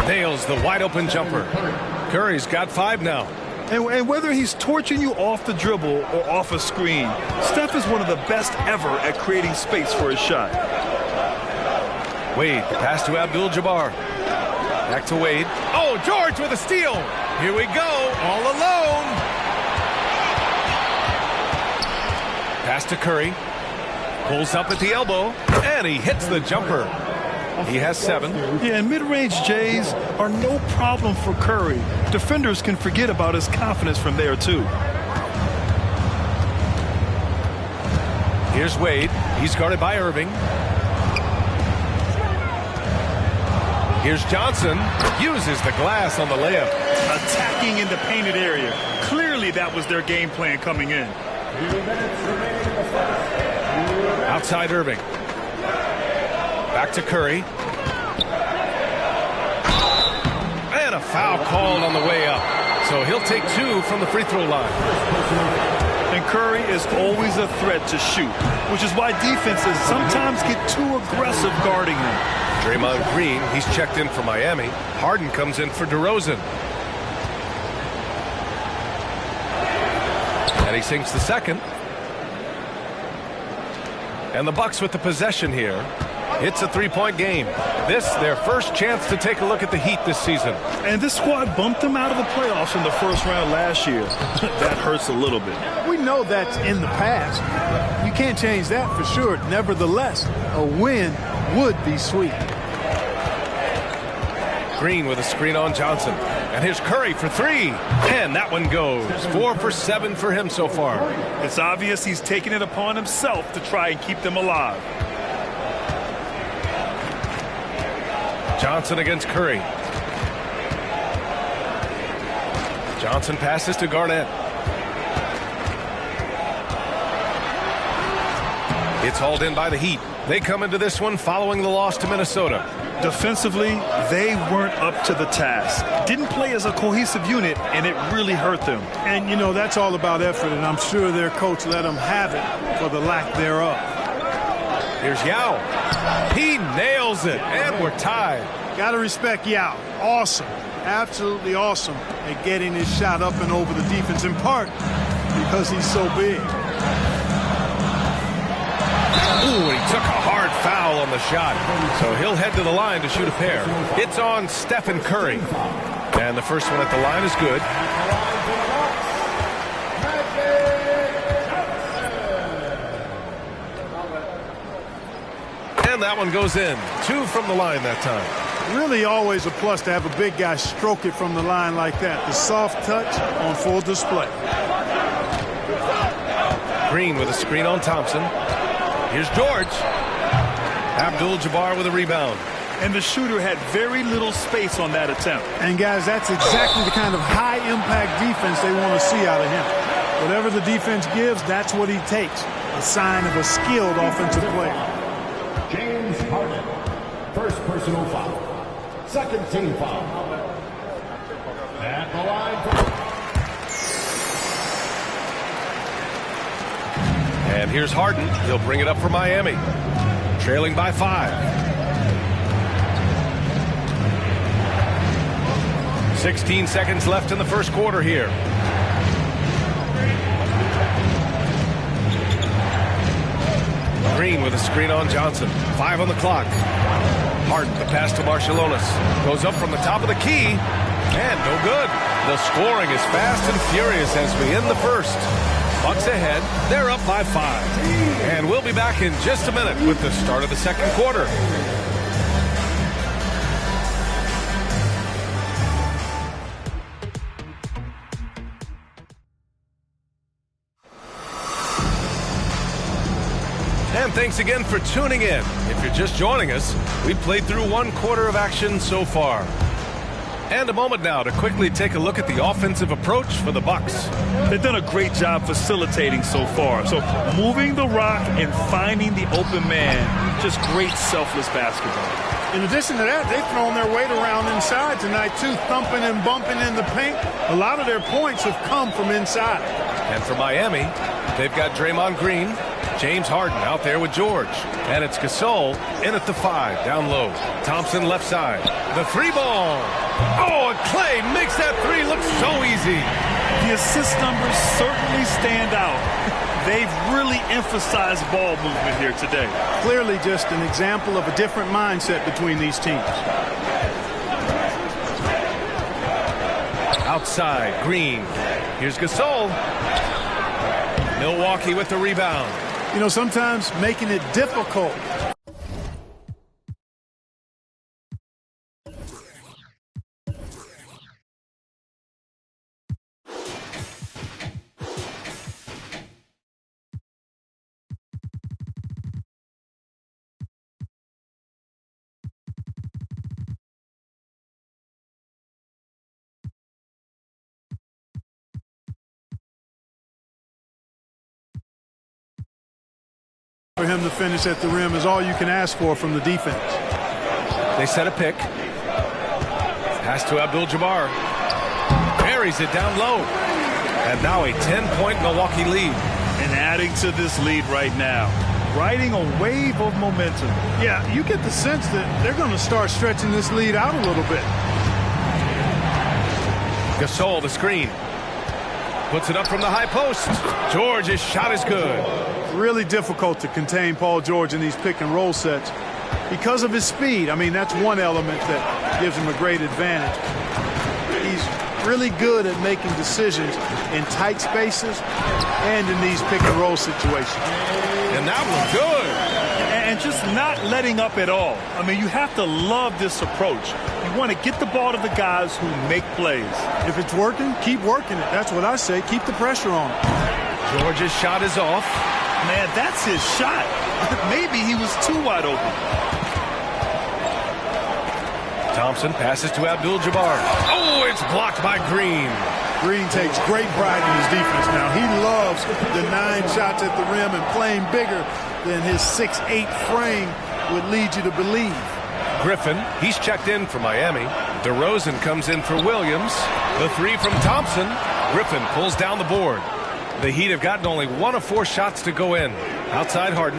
Nails the wide open jumper. Curry's got 5 now. And whether he's torching you off the dribble or off a screen, Steph is one of the best ever at creating space for his shot. Wade, the pass to Abdul-Jabbar. Back to Wade. Oh, George with a steal. Here we go, all alone. Pass to Curry. Pulls up at the elbow, and he hits the jumper. He has 7. Yeah, and mid-range Jays are no problem for Curry. Defenders can forget about his confidence from there, too. Here's Wade. He's guarded by Irving. Here's Johnson. Uses the glass on the layup. Attacking in the painted area. Clearly that was their game plan coming in. Outside Irving. Back to Curry. And a foul called on the way up. So he'll take 2 from the free throw line. And Curry is always a threat to shoot, which is why defenses sometimes get too aggressive guarding him. Draymond Green, he's checked in for Miami. Harden comes in for DeRozan. And he sinks the second. And the Bucks with the possession here. It's a 3-point game. This, their first chance to take a look at the Heat this season. And this squad bumped them out of the playoffs in the first round last year. That hurts a little bit. We know that's in the past. You can't change that for sure. Nevertheless, a win would be sweet. Green with a screen on Johnson. And here's Curry for 3. And that one goes. 4 for 7 for him so far. It's obvious he's taking it upon himself to try and keep them alive. Johnson against Curry. Johnson passes to Garnett. It's hauled in by the Heat. They come into this one following the loss to Minnesota. Defensively, they weren't up to the task. Didn't play as a cohesive unit, and it really hurt them. And, you know, that's all about effort, and I'm sure their coach let them have it for the lack thereof. Here's Yao. He nails it, and we're tied. Got to respect Yao. Awesome. Absolutely awesome at getting his shot up and over the defense, in part because he's so big. Ooh, he took a hard foul on the shot. So he'll head to the line to shoot a pair. It's on Stephen Curry. And the first one at the line is good. And that one goes in. 2 from the line that time. Really always a plus to have a big guy stroke it from the line like that. The soft touch on full display. Green with a screen on Thompson. Here's George. Abdul-Jabbar with a rebound. And the shooter had very little space on that attempt. And, guys, that's exactly the kind of high-impact defense they want to see out of him. Whatever the defense gives, that's what he takes. A sign of a skilled offensive player. James Harden, first personal foul. Second team foul. At the line for... And here's Harden. He'll bring it up for Miami. Trailing by 5. 16 seconds left in the first quarter here. Green with a screen on Johnson. 5 on the clock. Harden, the pass to Marciulionis. Goes up from the top of the key. And no good. The scoring is fast and furious as we end the first. Bucks ahead. They're up by 5. And we'll be back in just a minute with the start of the second quarter. And thanks again for tuning in. If you're just joining us, we've played through 1 quarter of action so far. And a moment now to quickly take a look at the offensive approach for the Bucks. They've done a great job facilitating so far. So moving the rock and finding the open man, just great selfless basketball. In addition to that, they've thrown their weight around inside tonight, too, thumping and bumping in the paint. A lot of their points have come from inside. And for Miami, they've got Draymond Green, James Harden out there with George. And it's Gasol in at the 5, down low. Thompson left side. The 3-ball. Oh, and Clay makes that 3 look so easy. The assist numbers certainly stand out. They've really emphasized ball movement here today. Clearly just an example of a different mindset between these teams. Outside, Green. Here's Gasol. Milwaukee with the rebound. You know, sometimes making it difficult. For him to finish at the rim is all you can ask for from the defense. They set a pick. Pass to Abdul-Jabbar. Buries it down low. And now a 10-point Milwaukee lead. And adding to this lead right now. Riding a wave of momentum. Yeah, you get the sense that they're going to start stretching this lead out a little bit. Gasol, the screen. Puts it up from the high post. George's shot is good. Really difficult to contain Paul George in these pick-and-roll sets because of his speed. I mean, that's one element that gives him a great advantage. He's really good at making decisions in tight spaces and in these pick-and-roll situations. And that was good. And just not letting up at all. I mean, you have to love this approach. You want to get the ball to the guys who make plays. If it's working, keep working it. That's what I say. Keep the pressure on. George's shot is off. Man, that's his shot. Maybe he was too wide open. Thompson passes to Abdul-Jabbar. Oh, it's blocked by Green. Green takes great pride in his defense now. He loves the 9 shots at the rim and playing bigger than his 6'8" frame would lead you to believe. Griffin, he's checked in for Miami. DeRozan comes in for Williams. The 3 from Thompson. Griffin pulls down the board. The Heat have gotten only 1 of 4 shots to go in. Outside Harden.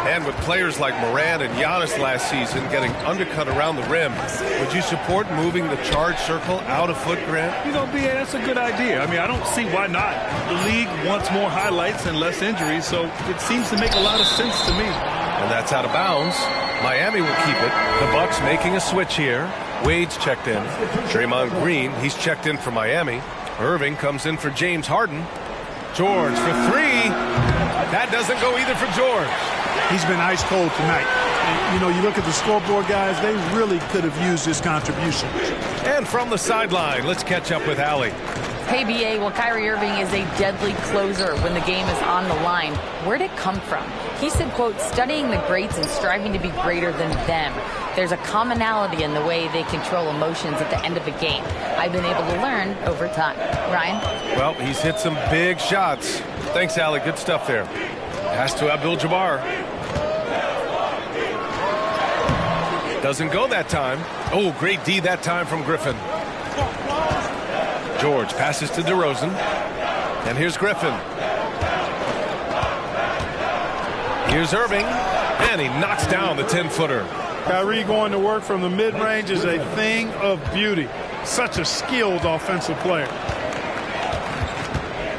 And with players like Morant and Giannis last season getting undercut around the rim, would you support moving the charge circle out a foot, Grant? You know, B.A., that's a good idea. I mean, I don't see why not. The league wants more highlights and less injuries, so it seems to make a lot of sense to me. And that's out of bounds. Miami will keep it. The Bucks making a switch here. Wade's checked in. Draymond Green, he's checked in for Miami. Irving comes in for James Harden. George for 3. That doesn't go either for George. He's been ice cold tonight. And, you know, you look at the scoreboard, guys, they really could have used his contribution. And from the sideline, let's catch up with Allie. Hey, B.A., well, Kyrie Irving is a deadly closer when the game is on the line. Where'd it come from? He said, quote, studying the greats and striving to be greater than them. There's a commonality in the way they control emotions at the end of a game. I've been able to learn over time. Ryan? Well, he's hit some big shots. Thanks, Allie. Good stuff there. Pass to Abdul-Jabbar. Doesn't go that time. Oh, great D that time from Griffin. George passes to DeRozan. And here's Griffin. Here's Irving. And he knocks down the 10-footer. Kyrie going to work from the mid-range is a thing of beauty. Such a skilled offensive player.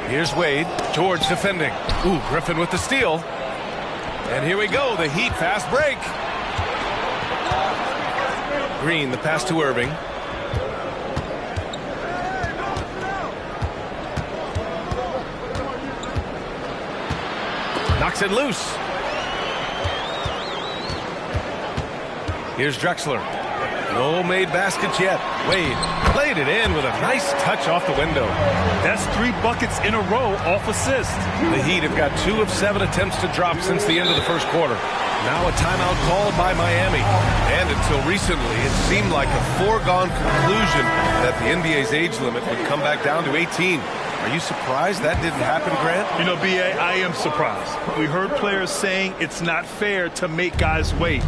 Here's Wade. George defending. Ooh, Griffin with the steal. And here we go, the Heat fast break. Green, the pass to Irving. Knocks it loose. Here's Drexler. No made baskets yet. Wade played it in with a nice touch off the window. That's 3 buckets in a row off assist. The Heat have got 2 of 7 attempts to drop since the end of the first quarter. Now a timeout called by Miami. And until recently, it seemed like a foregone conclusion that the NBA's age limit would come back down to 18. Are you surprised that didn't happen, Grant? You know, B.A., I am surprised. We heard players saying it's not fair to make guys wait.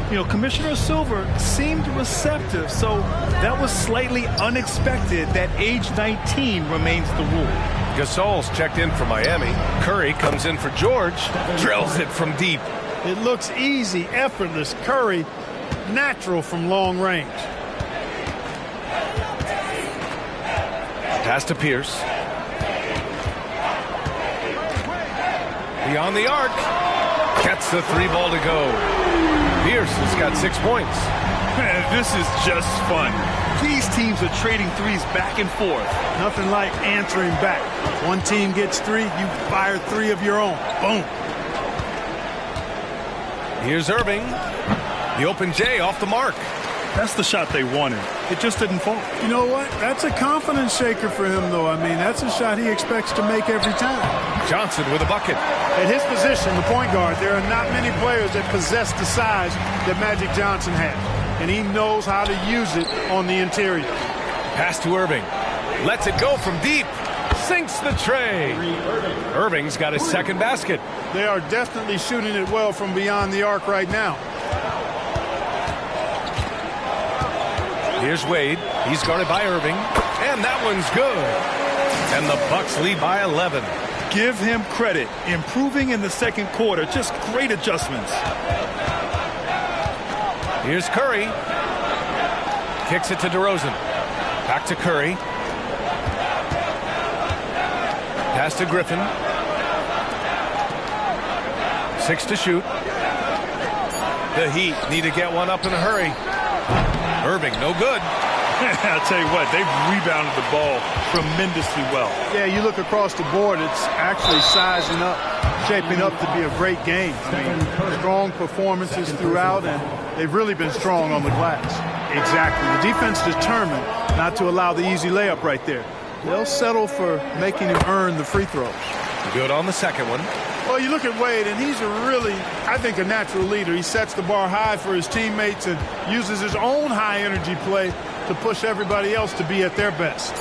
You know, Commissioner Silver seemed receptive, so that was slightly unexpected that age 19 remains the rule. Gasol's checked in for Miami. Curry comes in for George. Drills it from deep. It looks easy, effortless. Curry, natural from long range. Pass to Pierce. Beyond the arc. Gets the 3 ball to go. Pierce has got 6 points. Man, this is just fun. These teams are trading threes back and forth. Nothing like answering back. One team gets 3, you fire 3 of your own. Boom. Here's Irving. The open J off the mark. That's the shot they wanted. It just didn't fall. You know what? That's a confidence shaker for him, though. I mean, that's a shot he expects to make every time. Johnson with a bucket. At his position, the point guard, there are not many players that possess the size that Magic Johnson has. And he knows how to use it on the interior. Pass to Irving. Lets it go from deep. Sinks the tray. Irving's got his second basket. They are definitely shooting it well from beyond the arc right now. Here's Wade. He's guarded by Irving. And that one's good. And the Bucks lead by 11. Give him credit. Improving in the second quarter. Just great adjustments. Here's Curry. Kicks it to DeRozan. Back to Curry. Pass to Griffin. 6 to shoot. The Heat need to get one up in a hurry. Irving, no good. I'll tell you what, they've rebounded the ball tremendously well. Yeah, you look across the board, it's actually sizing up, shaping up to be a great game. I mean, strong performances throughout, and they've really been strong on the glass. Exactly. The defense determined not to allow the easy layup right there. They'll settle for making him earn the free throws. Good on the second one. Well, you look at Wade, and he's a really, I think, a natural leader. He sets the bar high for his teammates and uses his own high-energy play to push everybody else to be at their best.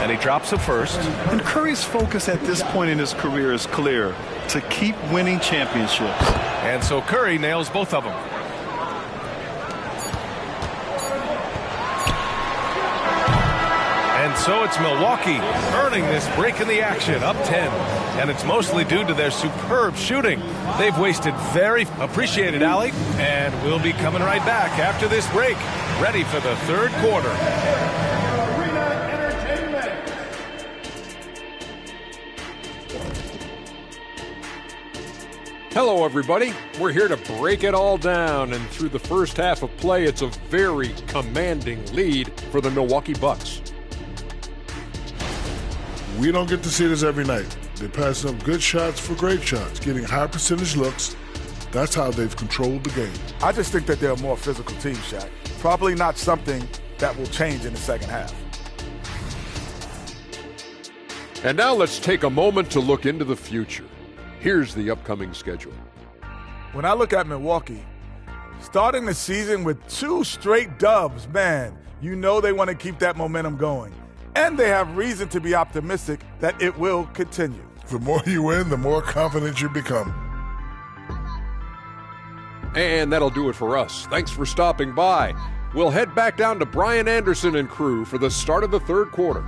And he drops the first. And Curry's focus at this point in his career is clear: to keep winning championships. And so Curry nails both of them. And so it's Milwaukee earning this break in the action, up 10. And it's mostly due to their superb shooting. They've wasted very appreciated, Allie. And we'll be coming right back after this break, ready for the third quarter. Hello, everybody. We're here to break it all down, and through the first half of play, it's a very commanding lead for the Milwaukee Bucks. We don't get to see this every night. They pass up good shots for great shots, getting high percentage looks. That's how they've controlled the game. I just think that they're a more physical team, Shaq. Probably not something that will change in the second half. And now let's take a moment to look into the future. Here's the upcoming schedule. When I look at Milwaukee, starting the season with 2 straight dubs, man, you know they want to keep that momentum going. And they have reason to be optimistic that it will continue. The more you win, the more confident you become. And that'll do it for us. Thanks for stopping by. We'll head back down to Brian Anderson and crew for the start of the third quarter.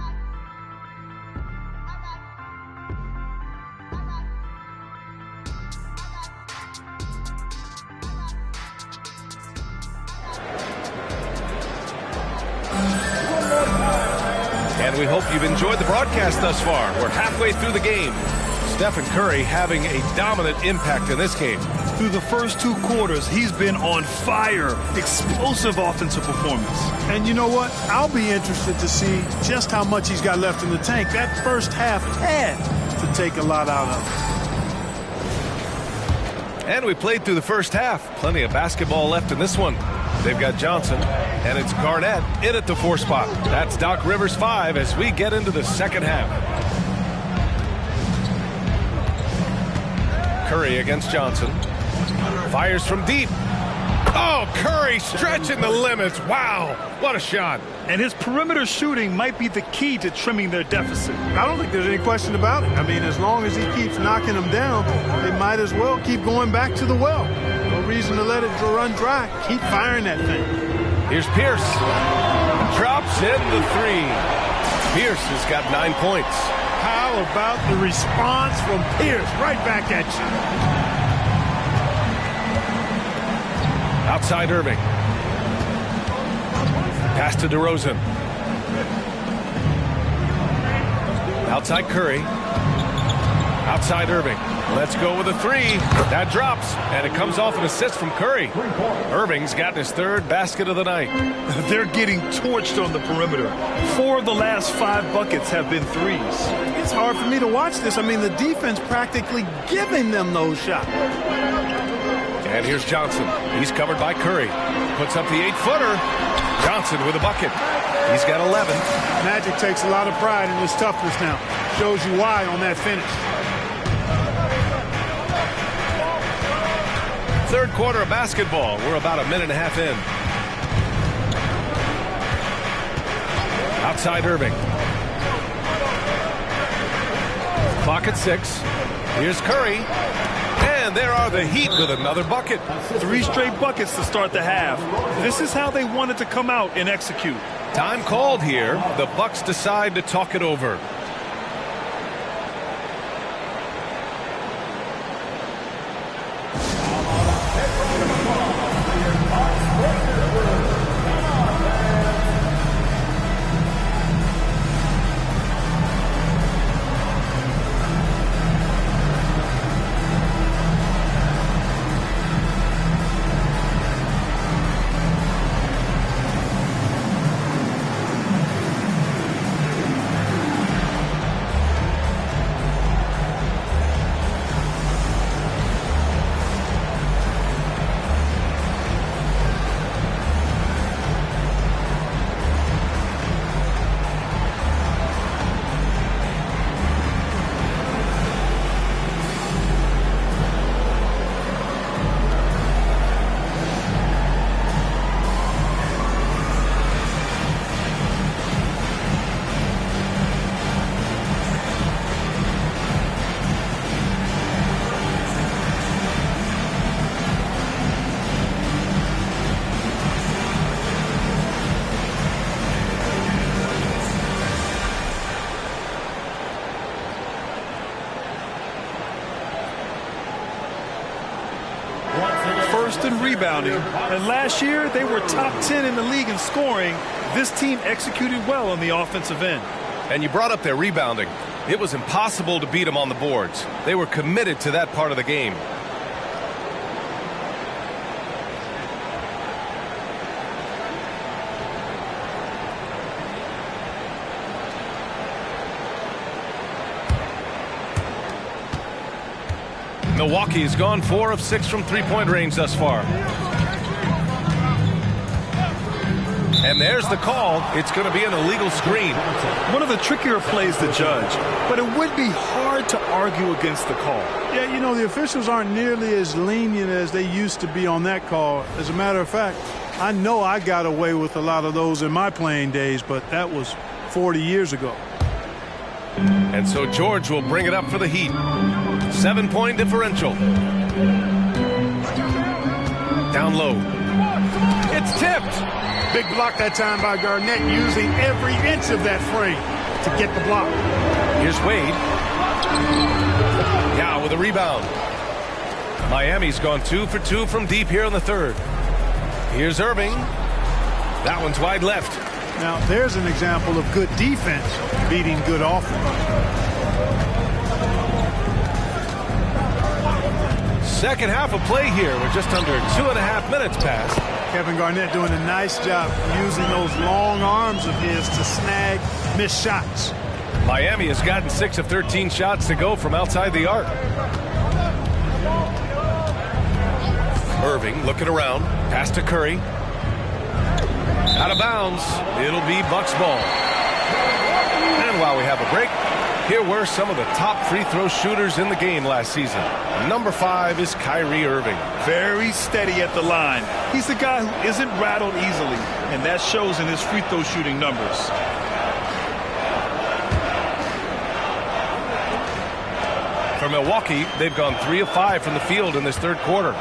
And we hope you've enjoyed the broadcast thus far. We're halfway through the game. Stephen Curry having a dominant impact in this game. Through the first 2 quarters, he's been on fire. Explosive offensive performance. And you know what? I'll be interested to see just how much he's got left in the tank. That first half had to take a lot out of it. And we played through the first half. Plenty of basketball left in this one. They've got Johnson, and it's Garnett in at the 4 spot. That's Doc Rivers 5 as we get into the second half. Curry against Johnson. Fires from deep. Oh, Curry stretching the limits. Wow, what a shot. And his perimeter shooting might be the key to trimming their deficit. I don't think there's any question about it. I mean, as long as he keeps knocking them down, they might as well keep going back to the well. No reason to let it run dry. Keep firing that thing. Here's Pierce. Drops in the 3. Pierce has got 9 points. How about the response from Pierce? Right back at you. Outside Irving. Pass to DeRozan. Outside Curry. Outside Irving. Let's go with a 3. That drops, and it comes off an assist from Curry. Irving's gotten his 3rd basket of the night. They're getting torched on the perimeter. 4 of the last 5 buckets have been 3s. It's hard for me to watch this. I mean, the defense practically giving them those shots. And here's Johnson. He's covered by Curry. Puts up the 8-footer. Johnson with a bucket. He's got 11. Magic takes a lot of pride in his toughness now. Shows you why on that finish. 3rd quarter of basketball. We're about a minute and a half in. Outside Irving. Clock at 6. Here's Curry. And there are the Heat with another bucket. 3 straight buckets to start the half. This is how they wanted to come out and execute. Time called here. The Bucks decide to talk it over. In rebounding, and last year they were top 10 in the league in scoring. This team executed well on the offensive end. And you brought up their rebounding. It was impossible to beat them on the boards. They were committed to that part of the game. Milwaukee has gone 4 of 6 from 3-point range thus far. And there's the call. It's going to be an illegal screen. One of the trickier plays to judge, but it would be hard to argue against the call. Yeah, you know, the officials aren't nearly as lenient as they used to be on that call. As a matter of fact, I know I got away with a lot of those in my playing days, but that was 40 years ago. And so George will bring it up for the Heat. 7-point differential. Down low. It's tipped. Big block that time by Garnett, using every inch of that frame to get the block. Here's Wade. Yao with a rebound. Miami's gone 2 for 2 from deep here in the 3rd. Here's Irving. That one's wide left. Now, there's an example of good defense beating good offense. Second half of play here with just under 2.5 minutes passed. Kevin Garnett doing a nice job using those long arms of his to snag missed shots. Miami has gotten 6 of 13 shots to go from outside the arc. Irving looking around. Pass to Curry. Out of bounds. It'll be Bucks ball. And while we have a break, here were some of the top free throw shooters in the game last season. Number 5 is Kyrie Irving. Very steady at the line. He's the guy who isn't rattled easily, and that shows in his free throw shooting numbers. For Milwaukee, they've gone 3 of 5 from the field in this third quarter.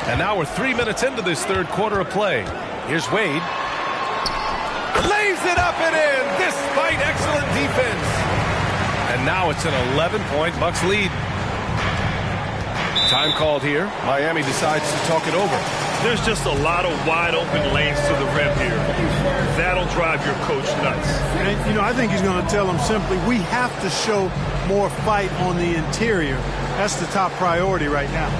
And now we're 3 minutes into this third quarter of play. Here's Wade. Lays it up and in, despite excellent defense. And now it's an 11-point Bucks lead. Time called here. Miami decides to talk it over. There's just a lot of wide open lanes to the rim here. That'll drive your coach nuts. And, you know, I think he's going to tell them simply, we have to show more fight on the interior. That's the top priority right now.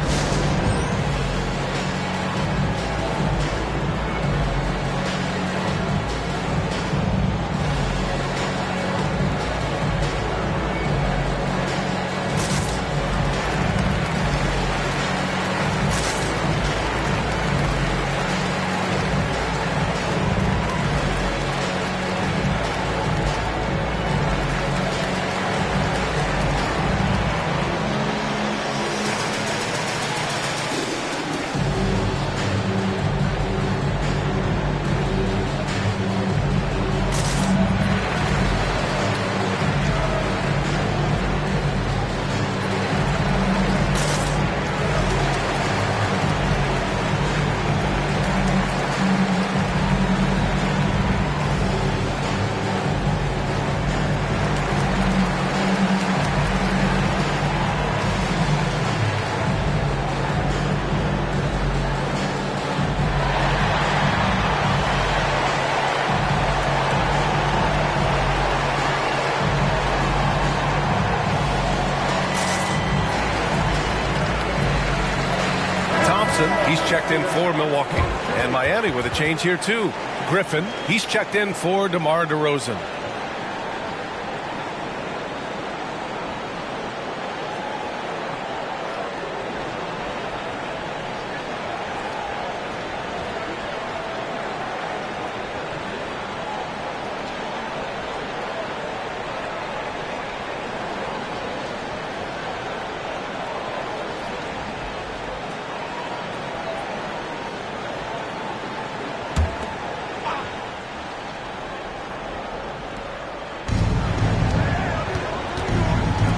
He's checked in for Milwaukee. And Miami with a change here, too. Griffin, he's checked in for DeMar DeRozan.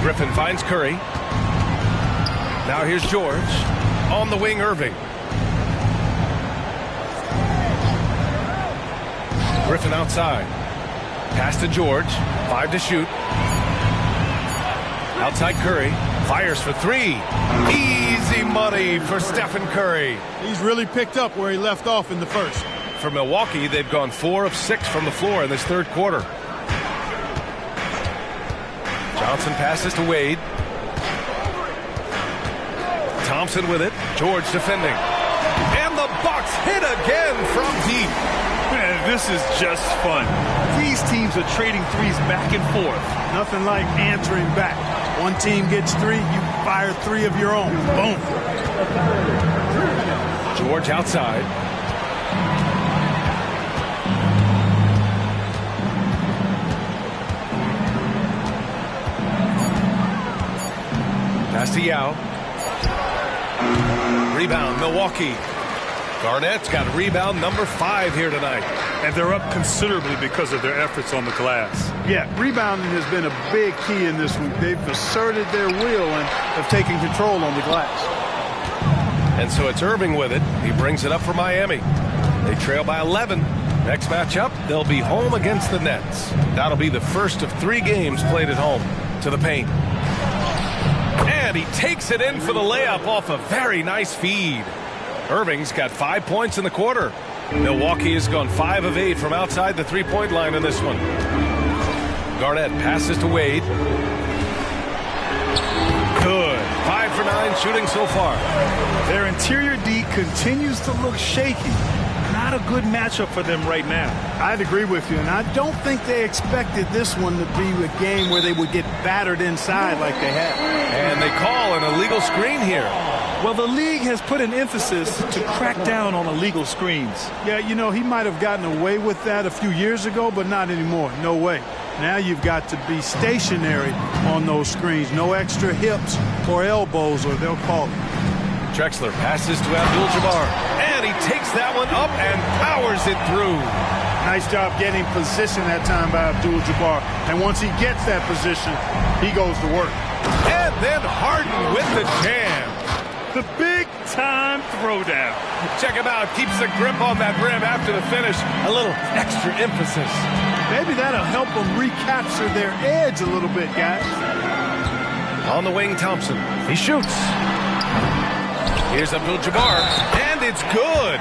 Griffin finds Curry. Now here's George. On the wing, Irving. Griffin outside. Pass to George. 5 to shoot. Outside Curry. Fires for 3. Easy money for Stephen Curry. He's really picked up where he left off in the first. For Milwaukee, they've gone 4 of 6 from the floor in this third quarter. Johnson passes to Wade. Thompson with it. George defending. And the Bucks hit again from deep. Man, this is just fun. These teams are trading threes back and forth. Nothing like answering back. One team gets 3, you fire 3 of your own. Boom. George outside. Pass to Yao. Rebound, Milwaukee. Garnett's got rebound number 5 here tonight. And they're up considerably because of their efforts on the glass. Yeah, rebounding has been a big key in this one. They've asserted their will and have taken control on the glass. And so it's Irving with it. He brings it up for Miami. They trail by 11. Next matchup, they'll be home against the Nets. That'll be the first of 3 games played at home. To the paint. And he takes it in for the layup off a very nice feed. Irving's got 5 points in the quarter. Milwaukee has gone 5 of 8 from outside the three-point line in this one. Garnett passes to Wade. Good. 5 for 9 shooting so far. Their interior D continues to look shaky. Not a good matchup for them right now. I'd agree with you, and I don't think they expected this one to be a game where they would get battered inside like they have. And they call an illegal screen here. Well, the league has put an emphasis to crack down on illegal screens. Yeah, you know, he might have gotten away with that a few years ago, but not anymore. No way. Now you've got to be stationary on those screens. No extra hips or elbows, or they'll call it. Drexler passes to Abdul-Jabbar, and he takes that one up and powers it through. Nice job getting position that time by Abdul-Jabbar. And once he gets that position, he goes to work. And then Harden with the jam. The big-time throwdown. Check him out. Keeps the grip on that rim after the finish. A little extra emphasis. Maybe that'll help them recapture their edge a little bit, guys. On the wing, Thompson. He shoots. Here's Abdul-Jabbar, and it's good.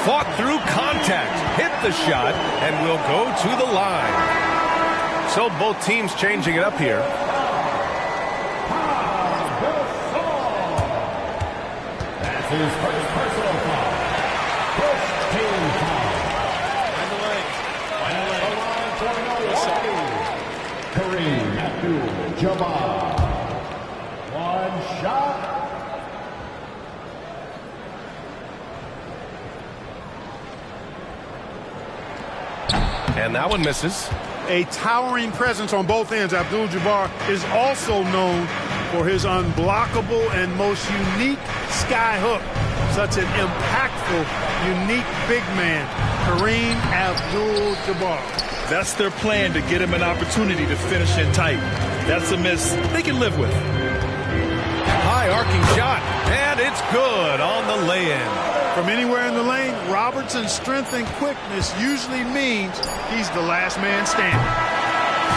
Fought through contact, hit the shot, and will go to the line. So both teams changing it up here. That's his first personal foul. First team foul. Kareem Abdul-Jabbar. One shot. And that one misses. A towering presence on both ends. Abdul-Jabbar is also known for his unblockable and most unique sky hook. Such an impactful, unique big man, Kareem Abdul-Jabbar. That's their plan, to get him an opportunity to finish in tight. That's a miss they can live with. High arcing shot, and it's good on the lay-in. From anywhere in the lane, Robertson's strength and quickness usually means he's the last man standing.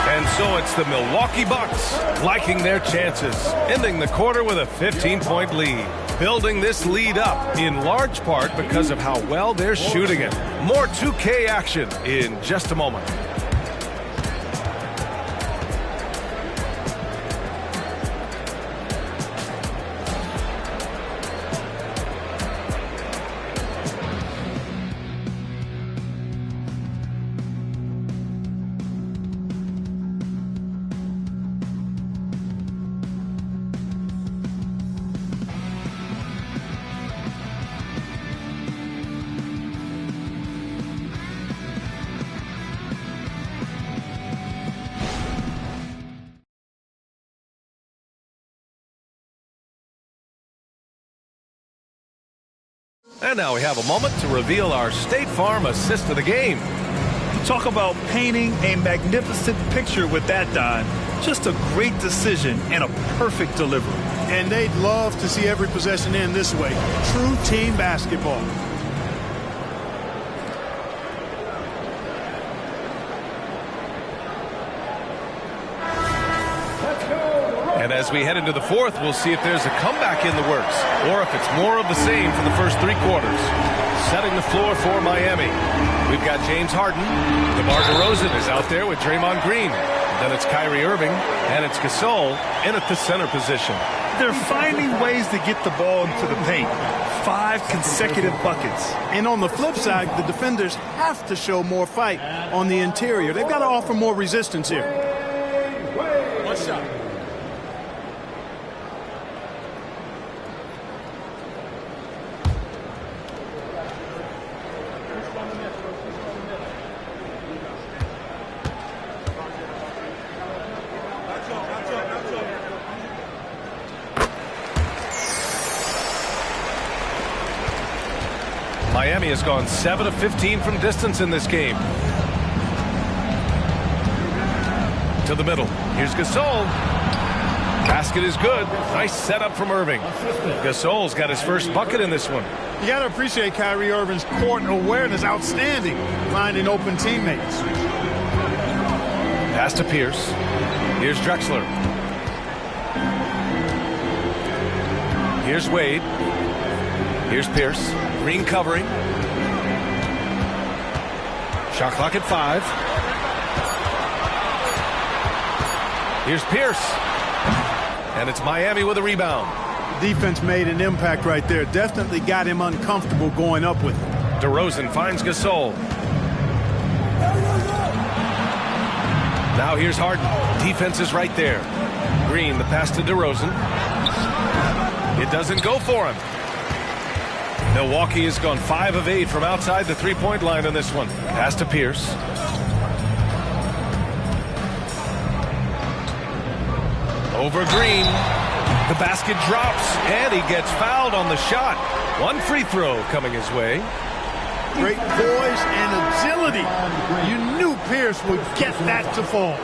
And so it's the Milwaukee Bucks liking their chances, ending the quarter with a 15-point lead. Building this lead up in large part because of how well they're shooting it. More 2K action in just a moment. And now we have a moment to reveal our State Farm assist of the game. Talk about painting a magnificent picture with that, Don. Just a great decision and a perfect delivery. And they'd love to see every possession end this way. True team basketball. And as we head into the fourth, we'll see if there's a comeback in the works or if it's more of the same for the first three quarters. Setting the floor for Miami. We've got James Harden. DeMar DeRozan is out there with Draymond Green. Then it's Kyrie Irving, and it's Gasol in at the center position. They're finding ways to get the ball into the paint. 5 consecutive buckets. And on the flip side, the defenders have to show more fight on the interior. They've got to offer more resistance here. One shot. Miami has gone 7 of 15 from distance in this game. To the middle. Here's Gasol. Basket is good. Nice setup from Irving. Gasol's got his first bucket in this one. You got to appreciate Kyrie Irving's court awareness. Outstanding. Finding open teammates. Pass to Pierce. Here's Drexler. Here's Wade. Here's Pierce. Green covering. Shot clock at 5. Here's Pierce. And it's Miami with a rebound. Defense made an impact right there. Definitely got him uncomfortable going up with it. DeRozan finds Gasol. Now here's Harden. Defense is right there. Green, the pass to DeRozan. It doesn't go for him. Milwaukee has gone 5 of 8 from outside the three-point line on this one. Pass to Pierce. Over Green. The basket drops, and he gets fouled on the shot. One free throw coming his way. Great poise and agility. You knew Pierce would get that to fall.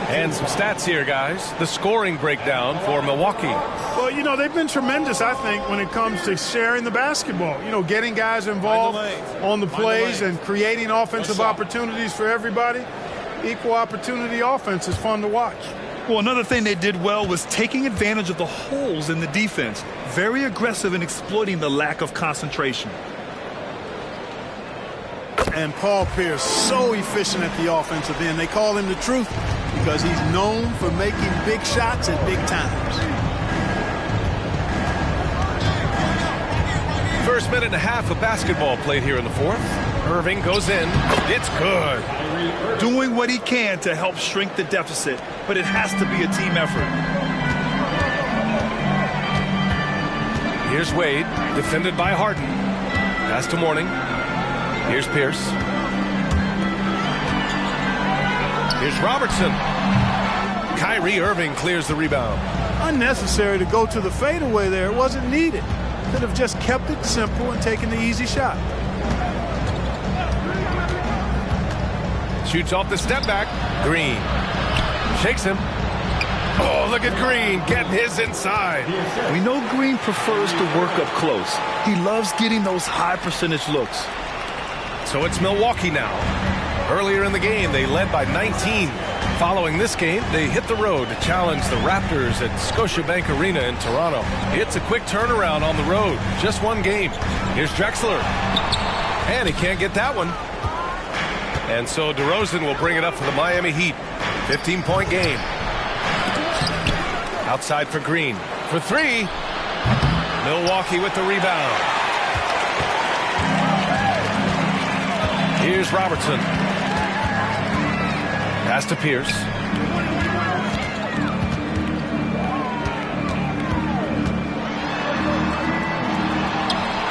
And some stats here, guys. The scoring breakdown for Milwaukee. Well, you know, they've been tremendous, I think, when it comes to sharing the basketball. You know, getting guys involved on the plays and creating offensive opportunities for everybody. Equal opportunity offense is fun to watch. Well, another thing they did well was taking advantage of the holes in the defense. Very aggressive in exploiting the lack of concentration. And Paul Pierce, so efficient at the offensive end. They call him the truth because he's known for making big shots at big times. First minute and a half of basketball played here in the fourth. Irving goes in. It's good. Doing what he can to help shrink the deficit, but it has to be a team effort. Here's Wade, defended by Harden. Pass to Mourning. Here's Pierce. Here's Robertson. Kyrie Irving clears the rebound. Unnecessary to go to the fadeaway there. It wasn't needed. Could have just kept it simple and taken the easy shot. Shoots off the step back. Green. Shakes him. Oh, look at Green getting his inside. We know Green prefers to work up close. He loves getting those high percentage looks. So it's Milwaukee now. Earlier in the game, they led by 19. Following this game, they hit the road to challenge the Raptors at Scotiabank Arena in Toronto. It's a quick turnaround on the road. Just one game. Here's Drexler. And he can't get that one. And so DeRozan will bring it up for the Miami Heat. 15-point game. Outside for Green. For 3. Milwaukee with the rebound. Here's Robertson. Pass to Pierce.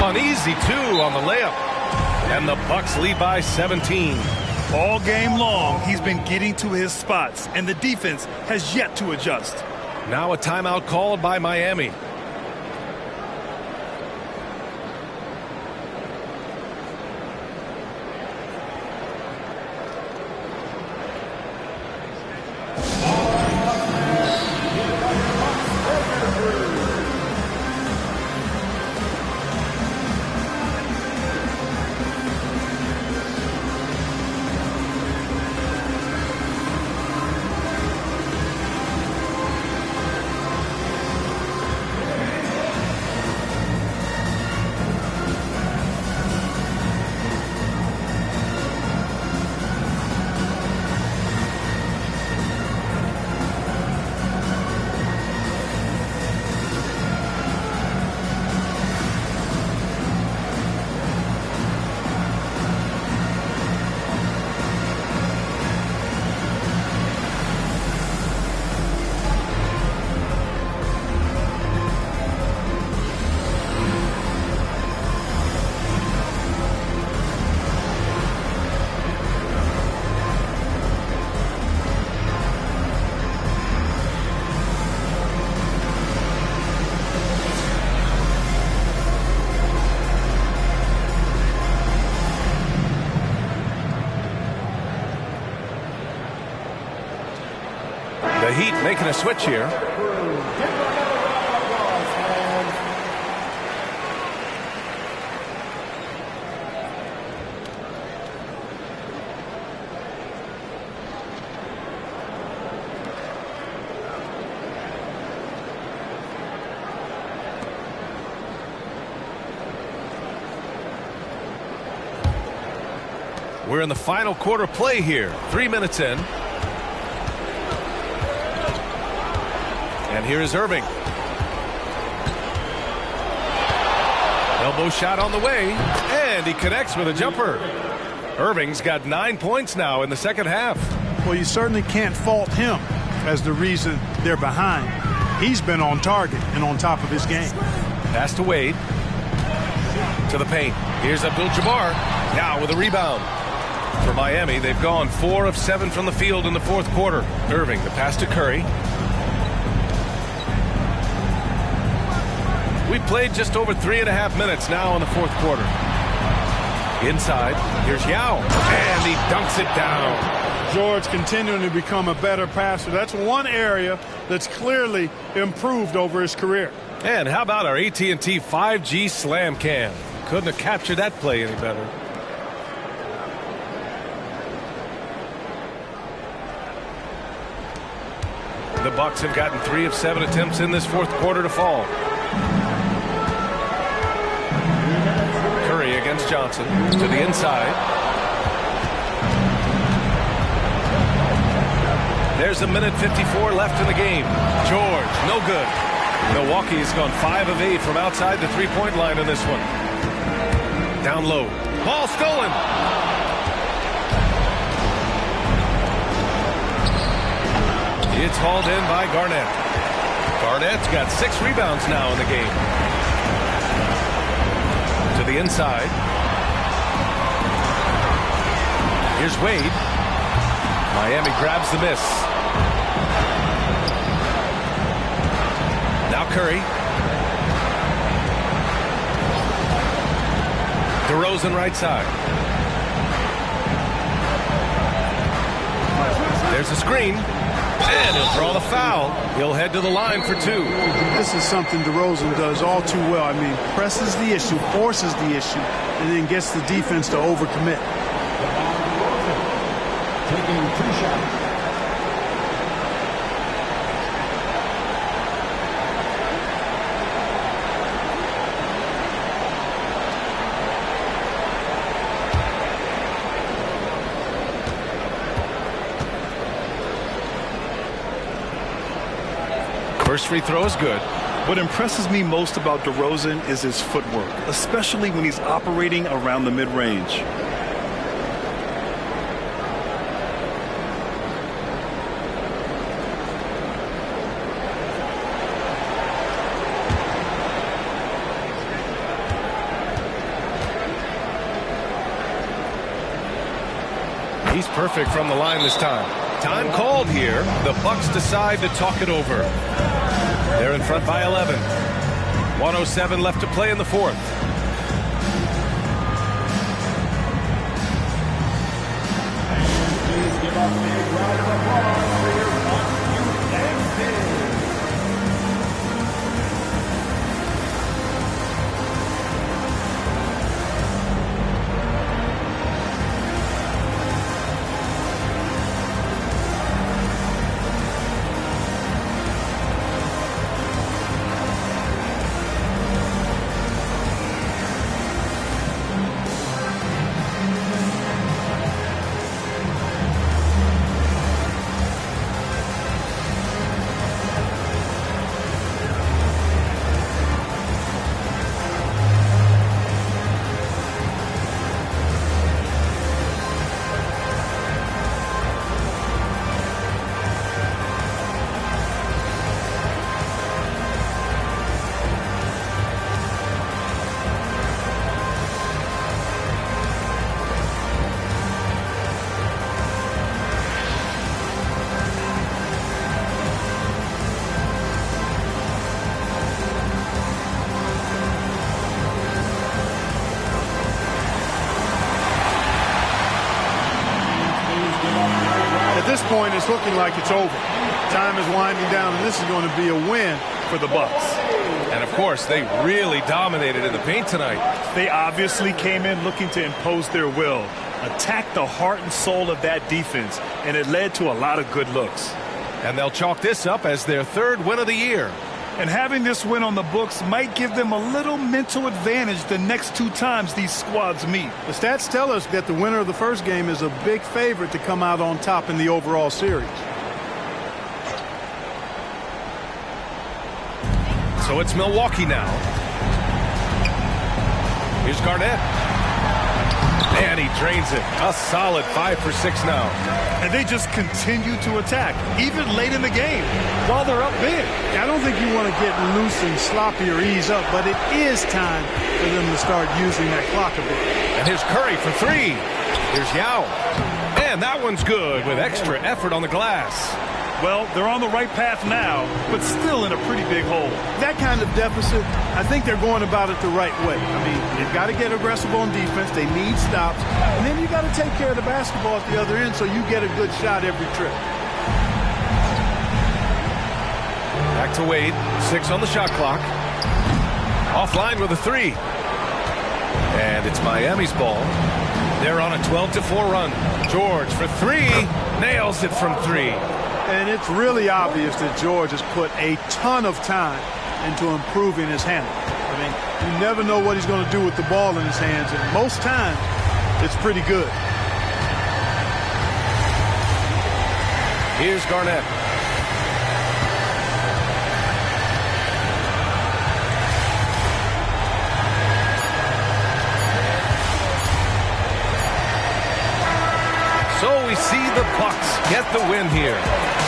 An easy 2 on the layup. And the Bucks lead by 17. All game long, he's been getting to his spots, and the defense has yet to adjust. Now a timeout called by Miami. The Heat making a switch here. We're in the final quarter play here. 3 minutes in. And here is Irving. Elbow shot on the way, and he connects with a jumper. Irving's got 9 points now in the second half. Well, you certainly can't fault him as the reason they're behind. He's been on target and on top of his game. Pass to Wade. To the paint. Here's Abdul-Jabbar. Now with a rebound. For Miami, they've gone 4 of 7 from the field in the fourth quarter. Irving, the pass to Curry. We played just over 3.5 minutes now in the fourth quarter. Inside, here's Yao, and he dunks it down. George continuing to become a better passer. That's one area that's clearly improved over his career. And how about our AT&T 5G Slam Cam? Couldn't have captured that play any better. The Bucks have gotten 3 of 7 attempts in this fourth quarter to fall. Curry against Johnson to the inside. There's a minute 54 left in the game. George, no good. Milwaukee's gone 5 of 8 from outside the three-point line in this one. Down low. Ball stolen. It's hauled in by Garnett. Garnett's got 6 rebounds now in the game. To the inside. Here's Wade. Miami grabs the miss. Now Curry. DeRozan right side. There's a screen. And he'll draw the foul. He'll head to the line for 2. This is something DeRozan does all too well. I mean, presses the issue, forces the issue, and then gets the defense to overcommit. Taking 2 shots. First free throw is good. What impresses me most about DeRozan is his footwork, especially when he's operating around the mid-range. He's perfect from the line this time. Time called here. The Bucks decide to talk it over. They're in front by 11. 1:07 left to play in the fourth. Please give up a big round of applause for your Point, it's looking like it's over. Time is winding down, and this is going to be a win for the Bucks. And of course, they really dominated in the paint tonight. They obviously came in looking to impose their will, attack the heart and soul of that defense, and it led to a lot of good looks. And they'll chalk this up as their 3rd win of the year. And having this win on the books might give them a little mental advantage the next 2 times these squads meet. The stats tell us that the winner of the first game is a big favorite to come out on top in the overall series. So it's Milwaukee now. Here's Garnett. And he drains it. A solid 5 for 6 now. And they just continue to attack, even late in the game, while they're up big. I don't think you want to get loose and sloppy or ease up, but it is time for them to start using that clock a bit. And here's Curry for 3. Here's Yao. And that one's good with extra effort on the glass. Well, they're on the right path now, but still in a pretty big hole. That kind of deficit, I think they're going about it the right way. I mean, they've got to get aggressive on defense. They need stops. And then you got to take care of the basketball at the other end so you get a good shot every trip. Back to Wade. 6 on the shot clock. Offline with a 3. And it's Miami's ball. They're on a 12-4 run. George for 3. Nails it from 3. And it's really obvious that George has put a ton of time into improving his handle. I mean, you never know what he's going to do with the ball in his hands, and most times it's pretty good. Here's Garnett. So we see the Bucks get the win here.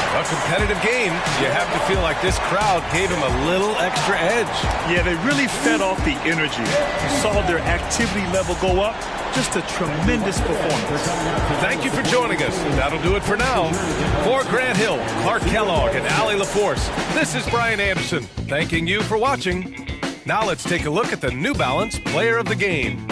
A competitive game. You have to feel like this crowd gave him a little extra edge. Yeah, they really fed off the energy. You saw their activity level go up. Just a tremendous performance. Thank you for joining us. That'll do it for now. For Grant Hill, Clark Kellogg, and Allie LaForce, this is Brian Anderson, thanking you for watching. Now let's take a look at the New Balance Player of the Game.